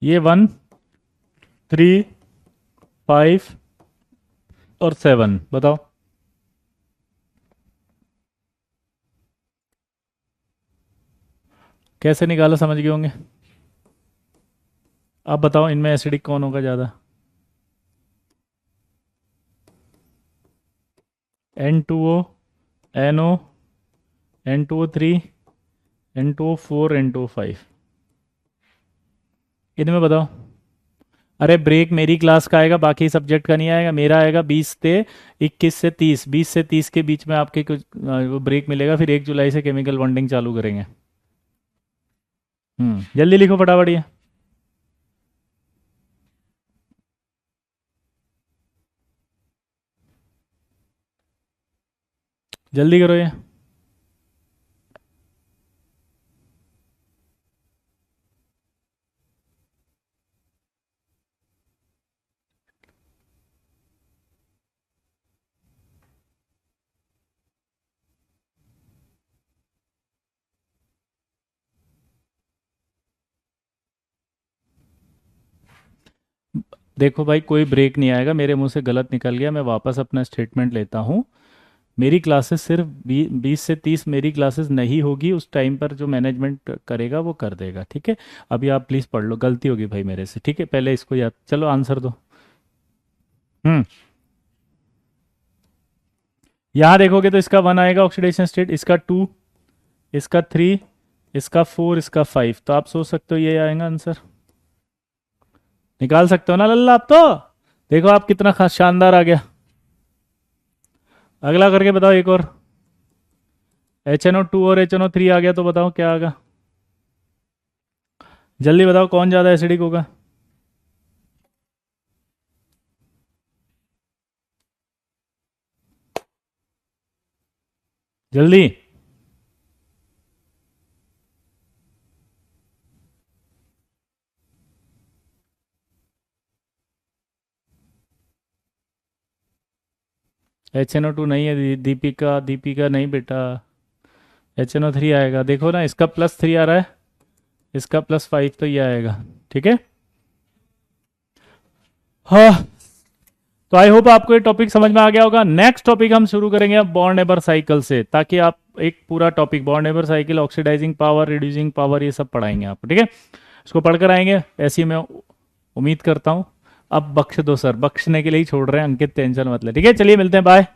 ये 1, 3, 5 और 7, बताओ कैसे निकाला, समझ गए होंगे। अब बताओ इनमें एसिडिक कौन होगा ज़्यादा? N2O, NO, N2O3, N2O4, N2O5, इनमें बताओ। अरे ब्रेक मेरी क्लास का आएगा, बाकी सब्जेक्ट का नहीं आएगा, मेरा आएगा 20 से 21 से 30, 20 से 30 के बीच में आपके कुछ वो ब्रेक मिलेगा, फिर 1 जुलाई से केमिकल बॉन्डिंग चालू करेंगे। जल्दी लिखो फटाफट ये। जल्दी करो ये। देखो भाई, कोई ब्रेक नहीं आएगा, मेरे मुंह से गलत निकल गया, मैं वापस अपना स्टेटमेंट लेता हूँ। मेरी क्लासेस सिर्फ 20 से 30 मेरी क्लासेस नहीं होगी, उस टाइम पर जो मैनेजमेंट करेगा वो कर देगा, ठीक है। अभी आप प्लीज़ पढ़ लो, गलती होगी भाई मेरे से, ठीक है, पहले इसको याद, चलो आंसर दो। हम्म यहाँ देखोगे तो इसका 1 आएगा ऑक्सीडेशन स्टेट, इसका 2, इसका 3, इसका 4, इसका 5, तो आप सोच सकते हो ये आएगा आंसर। निकाल सकते हो ना लल्ला आप तो। देखो आप कितना खास शानदार आ गया। अगला करके बताओ एक और। HNO2 और HNO3 आ गया, तो बताओ क्या आएगा? जल्दी बताओ कौन ज़्यादा एसिडिक होगा? जल्दी। HNO2 नहीं है, दीपिका, दीपिका नहीं बेटा। HNO3 आएगा, देखो ना, इसका +3 आ रहा है, इसका +5, तो ये आएगा, ठीक है। हाँ, तो आई होप आपको ये टॉपिक समझ में आ गया होगा। नेक्स्ट टॉपिक हम शुरू करेंगे अब बॉन्ड नेबर साइकिल से, ताकि आप एक पूरा टॉपिक बॉन्ड Haber cycle, oxidising power, reducing power, ये सब पढ़ाएंगे आपको, ठीक है। इसको पढ़कर आएंगे, ऐसी मैं उम्मीद करता हूँ। अब बख्श दो सर, बख्शने के लिए ही छोड़ रहे हैं, अंकित टेंशन मत ले, ठीक है। चलिए मिलते हैं, बाय।